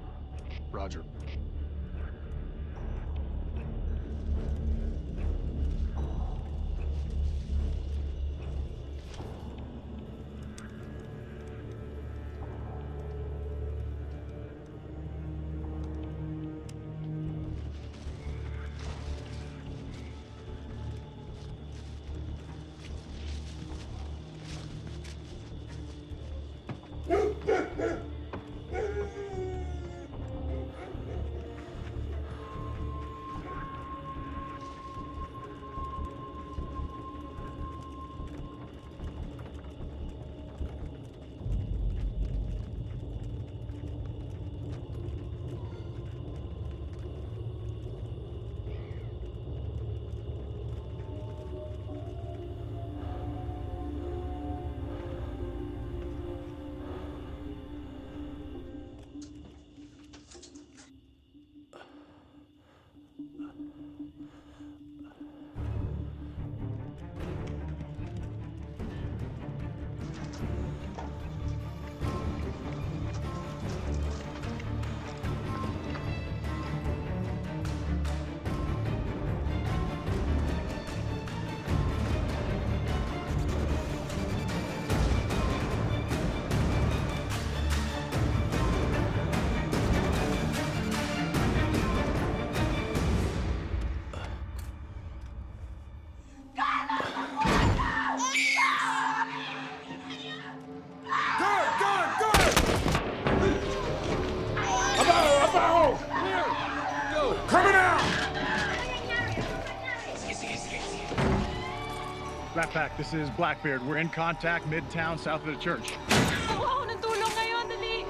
Roger. Backpack, this is Blackbeard. We're in contact midtown south of the church. Wow, ng tulong ngayon, dali.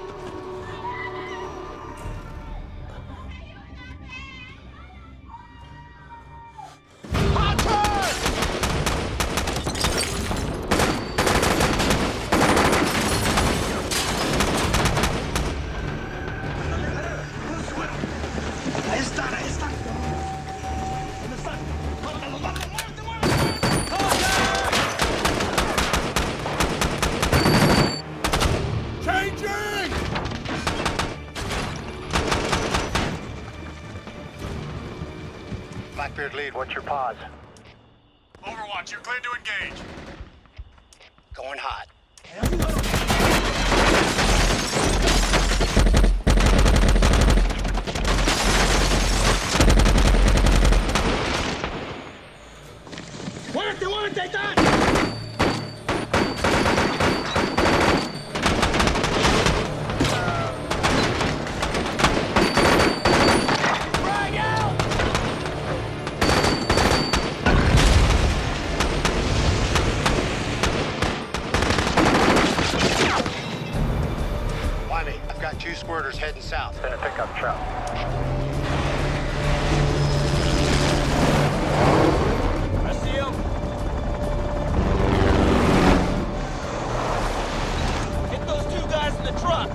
Blackbeard lead, what's your pause? Overwatch, you're cleared to engage. Going hot. ¡Muévete, muévete! ¡Ahí está! I've got 2 squirters heading south. In a pickup truck. I see him. Hit those 2 guys in the truck.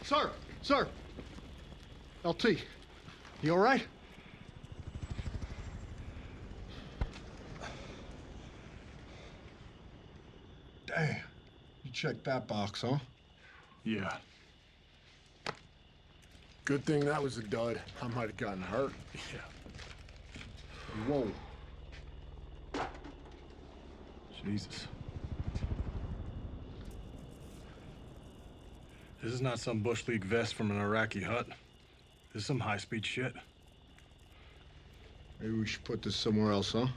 Sir! Sir! LT, you all right? Damn. You checked that box, huh? Yeah. Good thing that was a dud. I might have gotten hurt. Yeah. Whoa. Jesus. This is not some Bush League vest from an Iraqi hut. This is some high-speed shit. Maybe we should put this somewhere else, huh?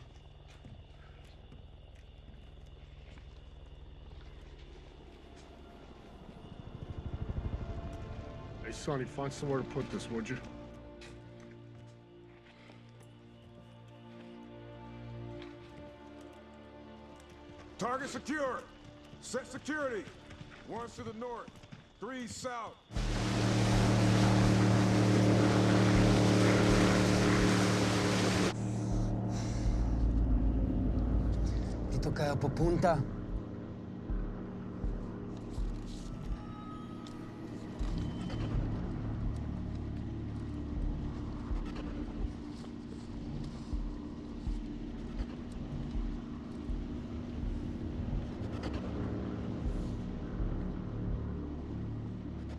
Hey, Sonny, find somewhere to put this, would you? Target secure. Set security. 1's to the north, 3 south. Dito kayo pupunta.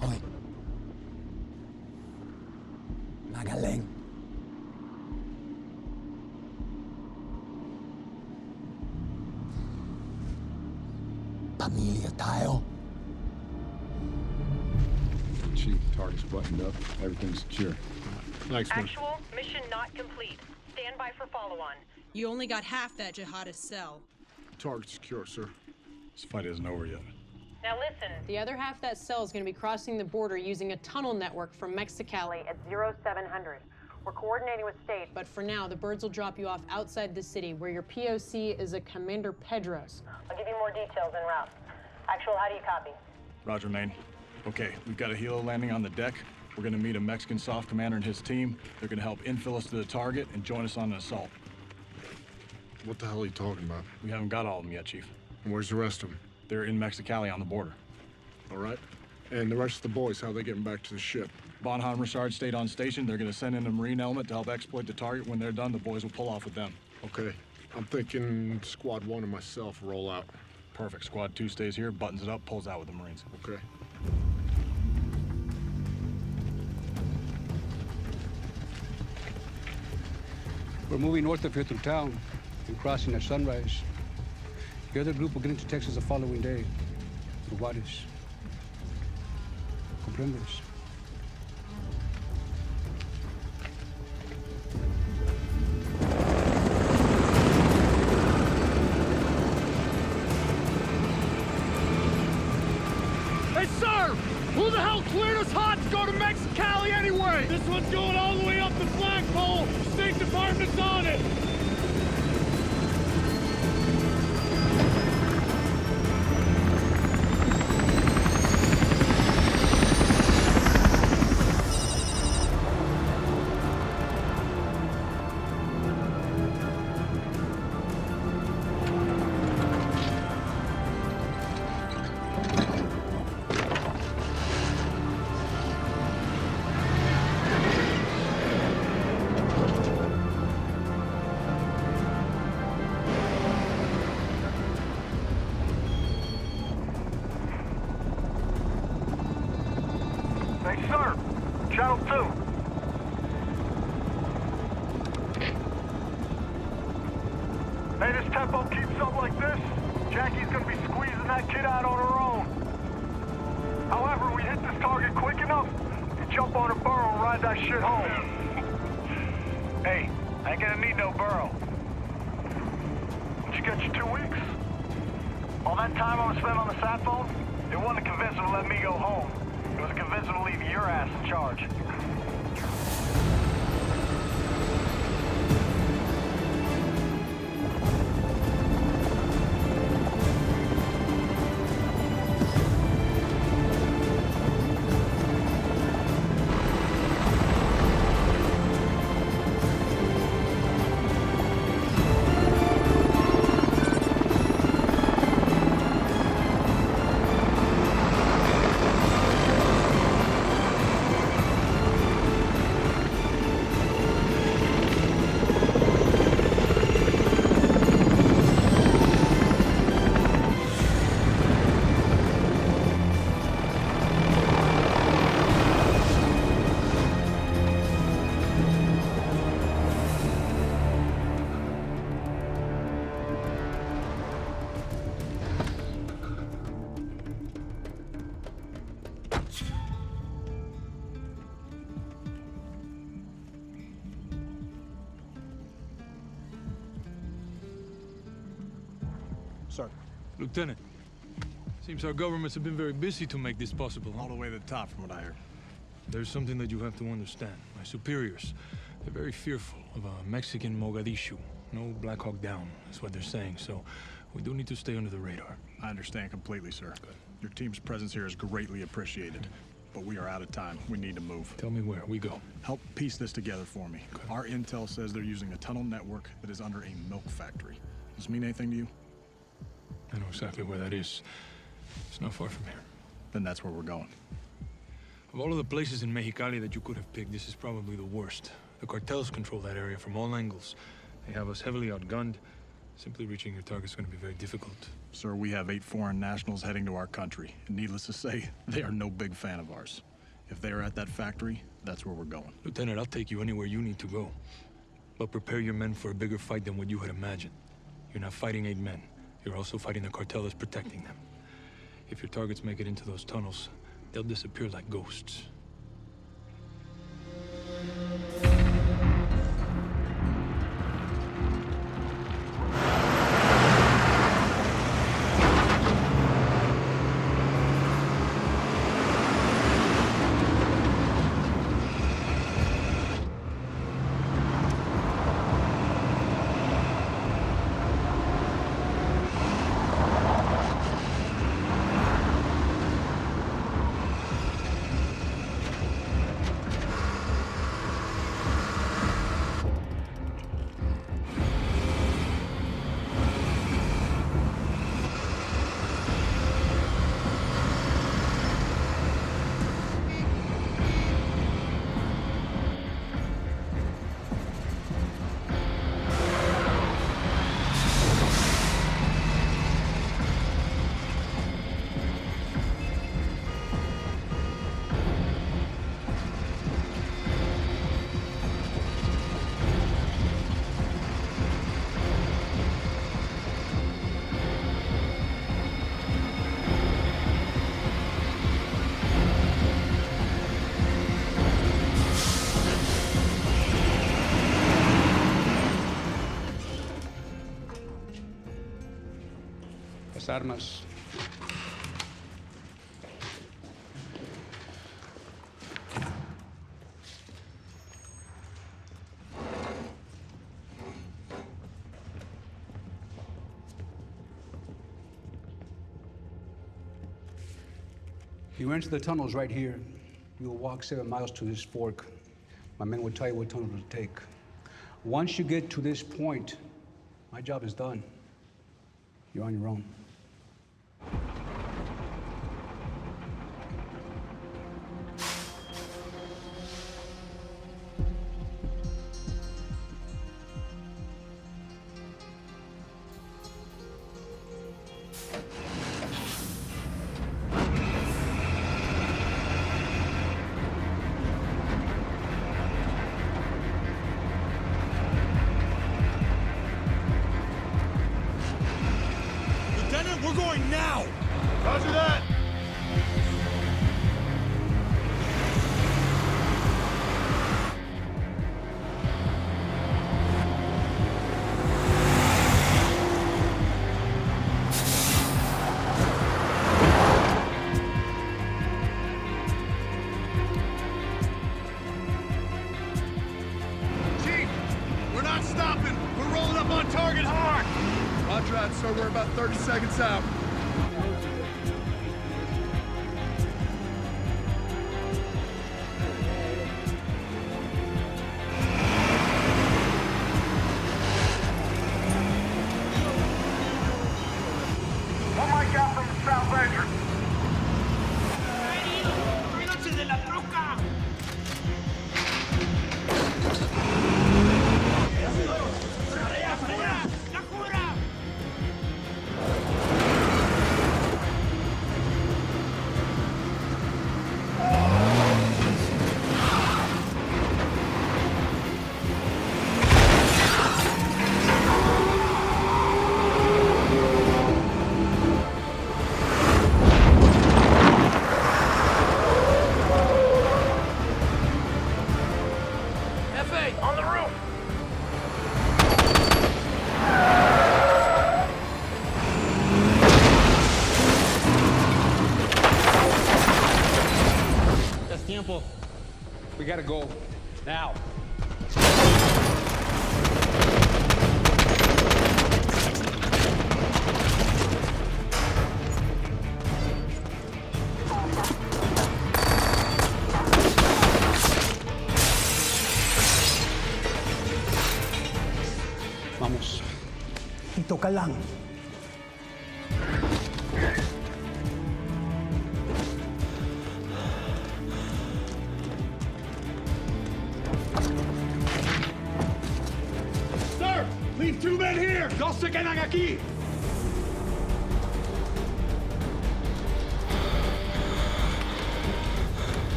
Hoy. Magaling. Pamilya tayo. Chief, target's buttoned up. Everything's secure. Thanks, man. Actual, mission not complete. Stand by for follow-on. You only got half that jihadist cell. Target secure, sir. This fight isn't over yet. Now listen, the other half of that cell is going to be crossing the border using a tunnel network from Mexicali at 0700. We're coordinating with state, but for now, the birds will drop you off outside the city, where your POC is a Commander Pedros. I'll give you more details en route. Actual, how do you copy? Roger, Maine. Okay, we've got a helo landing on the deck. We're gonna meet a Mexican soft commander and his team. They're gonna help infill us to the target and join us on an assault. What the hell are you talking about? We haven't got all of them yet, Chief. And where's the rest of them? They're in Mexicali on the border. All right. And the rest of the boys, how are they getting back to the ship? Bonham Richard stayed on station. They're gonna send in a Marine element to help exploit the target. When they're done, the boys will pull off with them. Okay. I'm thinking Squad 1 and myself roll out. Perfect. Squad 2 stays here, buttons it up, pulls out with the Marines. Okay. We're moving north of here through town and crossing at sunrise. The other group will get into Texas the following day. For Juarez. ¿Comprendes? Hey, sir! Who the hell cleared us hot to go to Mexicali anyway? This one's going all the way up the flagpole. State Department's on it. Hey, sir! Channel 2. Hey, this tempo keeps up like this, Jackie's gonna be squeezing that kid out on her own. However, we hit this target quick enough, you jump on a burro and ride that shit home. Hey, I ain't gonna need no burro. Did you get you 2 weeks? All that time I was spent on the sat phone, it wasn't to convince them to let me go home. It was a convince them to leave your ass in charge. Lieutenant, seems our governments have been very busy to make this possible, huh? All the way to the top, from what I heard. There's something that you have to understand. My superiors, they're very fearful of a Mexican Mogadishu. No Black Hawk down, is what they're saying, so we do need to stay under the radar. I understand completely, sir. Good. Your team's presence here is greatly appreciated. But we are out of time. We need to move. Tell me where. We go. Help piece this together for me. Good. Our intel says they're using a tunnel network that is under a milk factory. Does this mean anything to you? I know exactly where that is. It's not far from here. Then that's where we're going. Of all of the places in Mexicali that you could have picked, this is probably the worst. The cartels control that area from all angles. They have us heavily outgunned. Simply reaching your target is going to be very difficult. Sir, we have 8 foreign nationals heading to our country. And needless to say, they are no big fan of ours. If they are at that factory, that's where we're going. Lieutenant, I'll take you anywhere you need to go. But prepare your men for a bigger fight than what you had imagined. You're not fighting 8 men. You're also fighting the cartel that's protecting them. If your targets make it into those tunnels, they'll disappear like ghosts. Armas. You enter the tunnels right here. You will walk 7 miles to this fork. My men will tell you what tunnel to take. Once you get to this point, my job is done. You're on your own. We're going now! Roger that! Chief, we're not stopping. We're rolling up on target hard. Roger that, sir. We're about 30 seconds out. One mic out from the south entrance. ¡Cuídense de la troca! ¡La jura! simple. We gotta go. Now. Vamos. Dito ka lang. Sir, leave 2 men here. Dos se quedan aquí.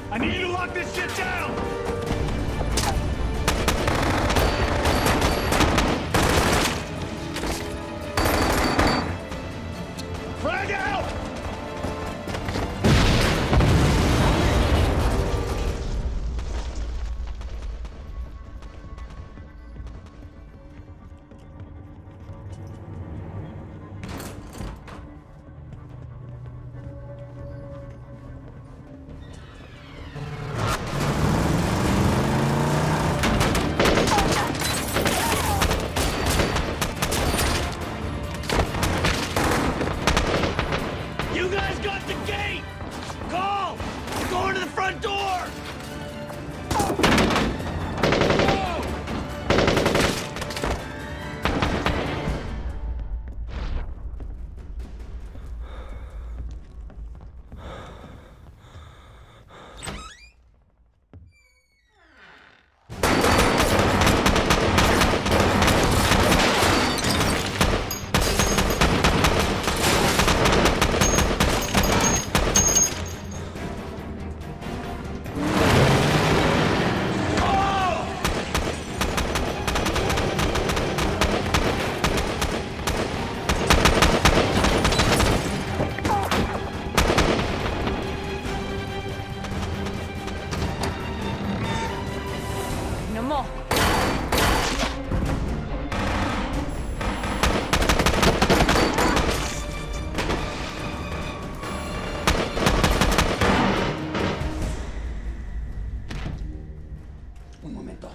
I need you to lock this shit down! Frag out! You guys got the gate! Call! We're going to the front door! mo. Un momento.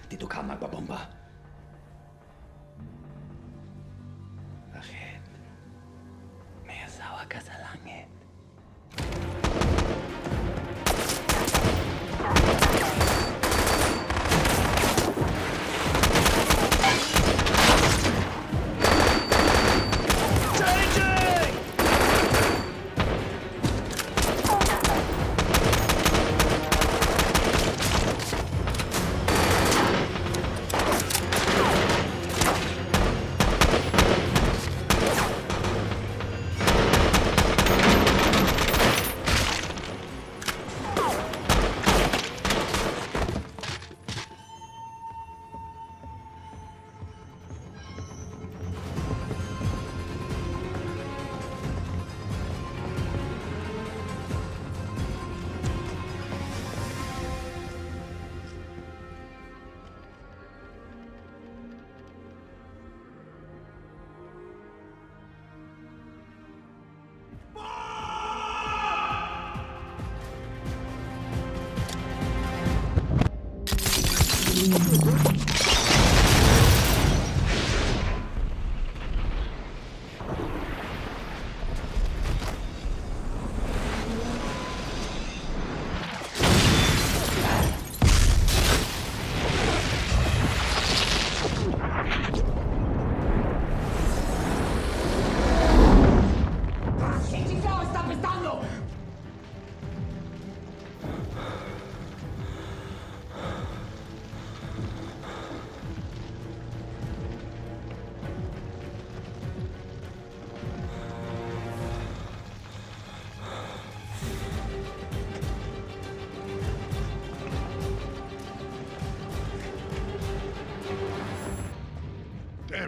Dito ka magbabomba. Bakit? May asawa ka sa langit.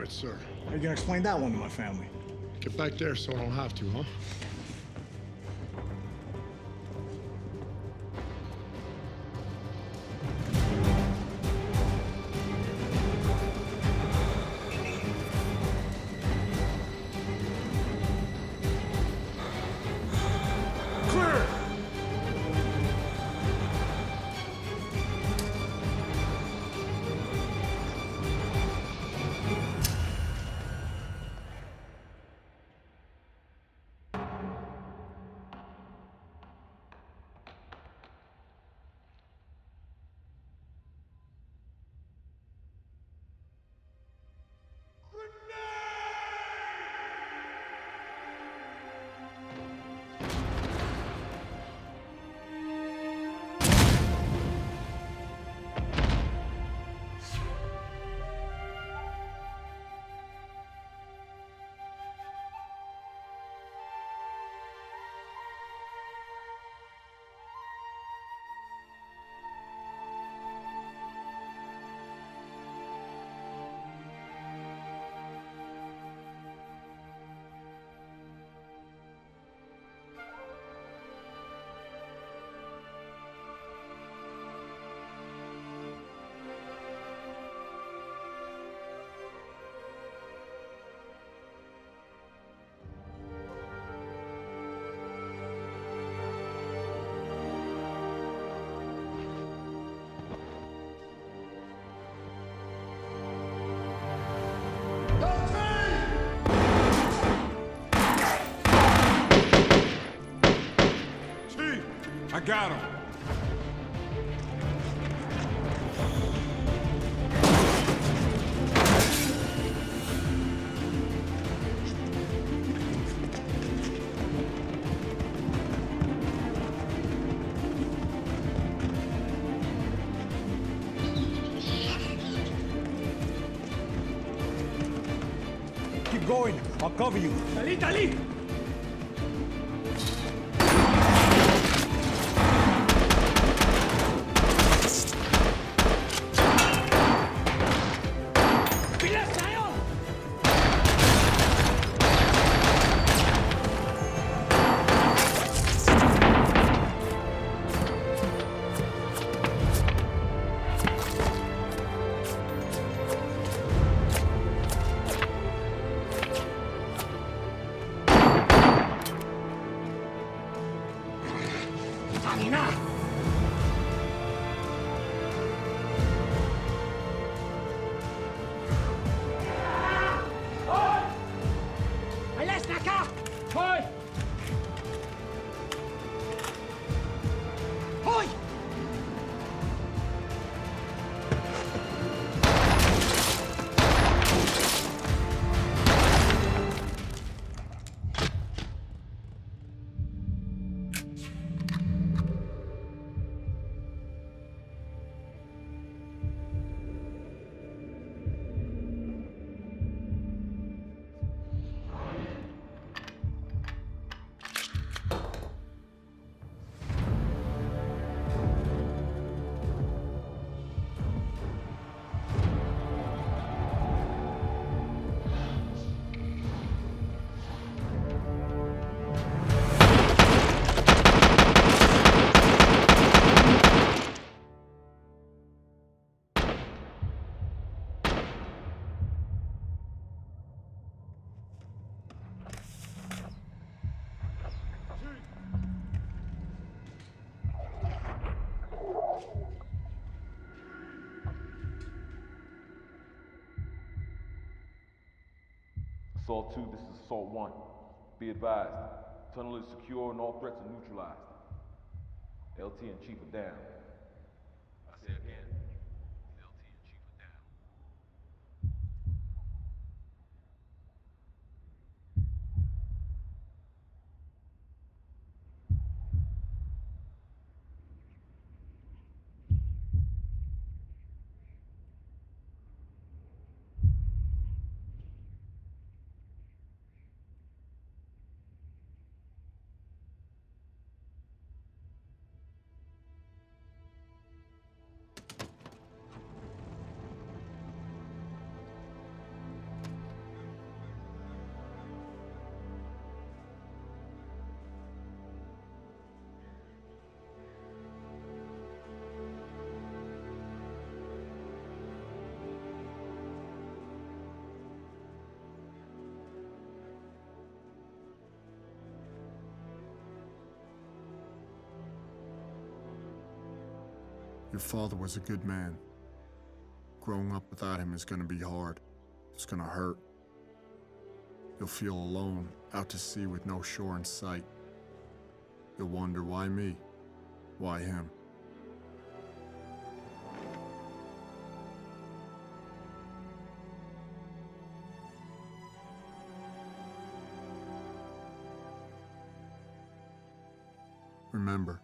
right, sir. How you gonna explain that one to my family? Get back there so I don't have to, huh? I got him. Keep going. I'll cover you. Dali, dali! Assault 2, this is Assault 1. Be advised, tunnel is secure and all threats are neutralized. LT and Chief are down. I say again, LT and Chief are down. Your father was a good man. Growing up without him is gonna be hard. It's gonna hurt. You'll feel alone, out to sea with no shore in sight. You'll wonder, why me? Why him? Remember,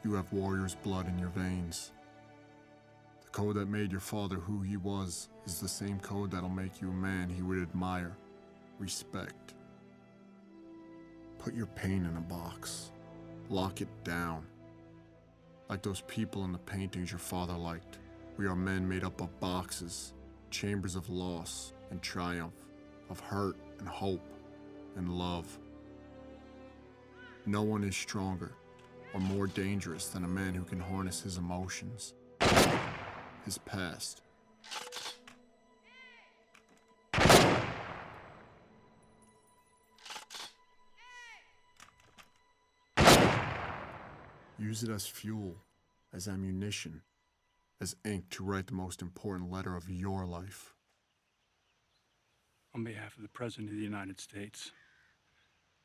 you have warrior's blood in your veins. The code that made your father who he was is the same code that'll make you a man he would admire, respect. Put your pain in a box. Lock it down. Like those people in the paintings your father liked. We are men made up of boxes, chambers of loss and triumph, of hurt and hope and love. No one is stronger or more dangerous than a man who can harness his emotions, his past. Use it as fuel, as ammunition, as ink to write the most important letter of your life. On behalf of the President of the United States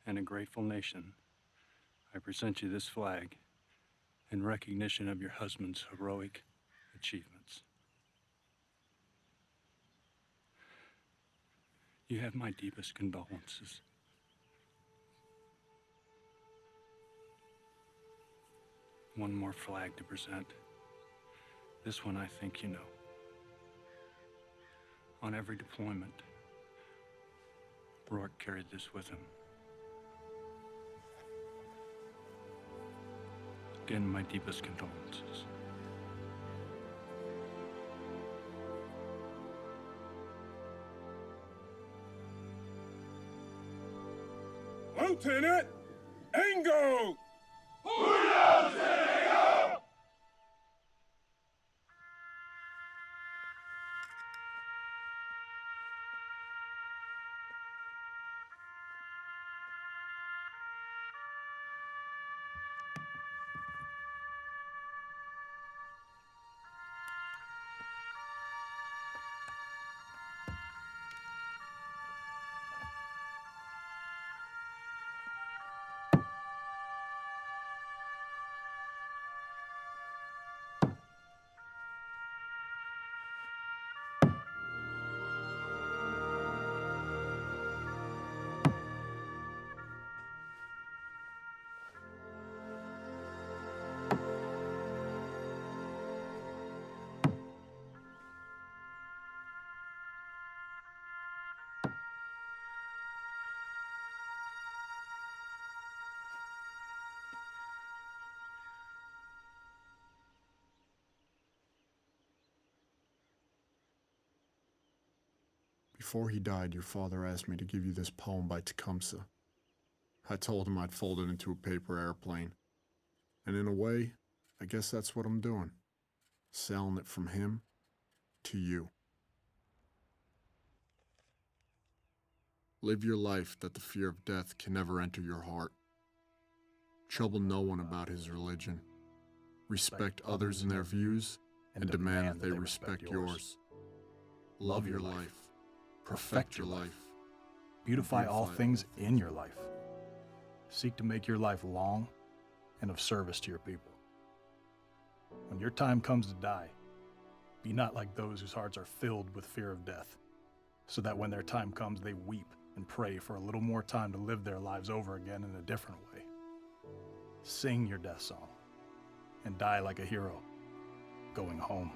and a grateful nation, I present you this flag in recognition of your husband's heroic achievements. You have my deepest condolences. One more flag to present. This one I think you know. On every deployment, Rourke carried this with him. Again, my deepest condolences. Lieutenant Ango! Before he died, your father asked me to give you this poem by Tecumseh. I told him I'd fold it into a paper airplane. And in a way, I guess that's what I'm doing. Selling it from him to you. Live your life that the fear of death can never enter your heart. Trouble no one about his religion. Respect others in their views and demand that they respect yours. Love your life. Perfect your life. Beautify all things in your life. Seek to make your life long and of service to your people. When your time comes to die, be not like those whose hearts are filled with fear of death, so that when their time comes, they weep and pray for a little more time to live their lives over again in a different way. Sing your death song and die like a hero, going home.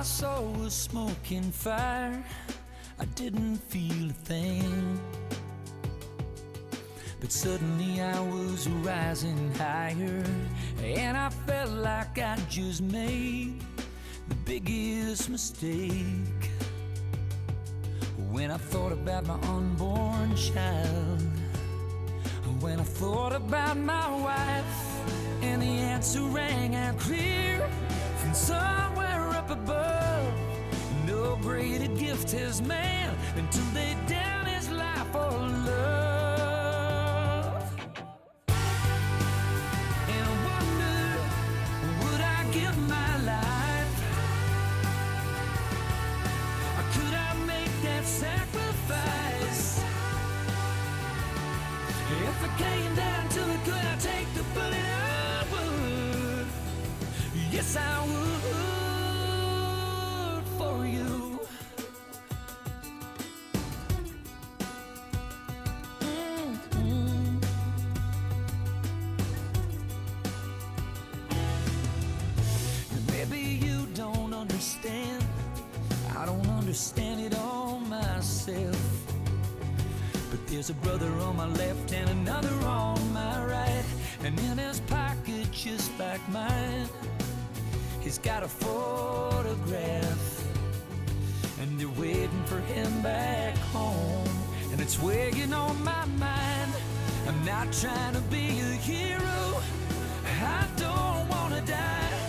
saw was smoke and fire. I didn't feel a thing. But suddenly I was rising higher, and I felt like I just made the biggest mistake. When I thought about my unborn child, when I thought about my wife, and the answer rang out clear from somewhere up above. No greater gift has man than to lay down his life for love. And I wonder, would I give my life? Or could I make that sacrifice? If it came down to it, could I take the bullet? I would. Yes, I would for you. Maybe you don't understand. I don't understand it all myself. But there's a brother on my left and another on my right, and in his pocket, just like mine, he's got a photograph, and they're waiting for him back home. And it's weighing on my mind. I'm not trying to be a hero, I don't wanna die,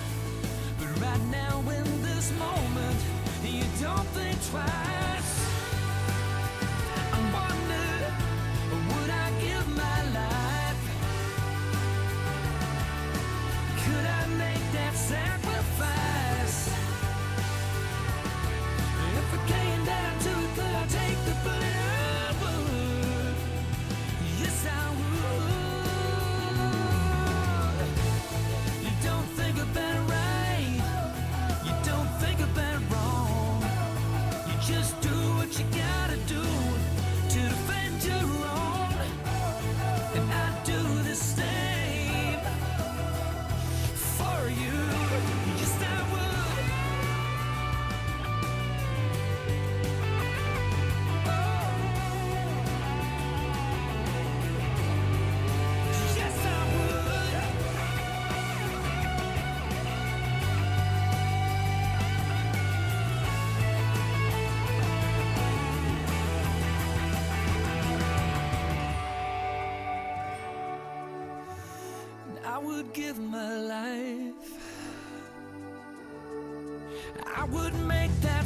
but right now in this moment, you don't think twice. I wonder, would I give my life? Could I make that sacrifice? If it came down to it, could I take the bullet? I would. Yes, I would. You don't think about it right. You don't think about it wrong. You just do what you gotta do to defend your own. And I do the same for you. Yes, I would. Yes, I would. I would give my life. I would make that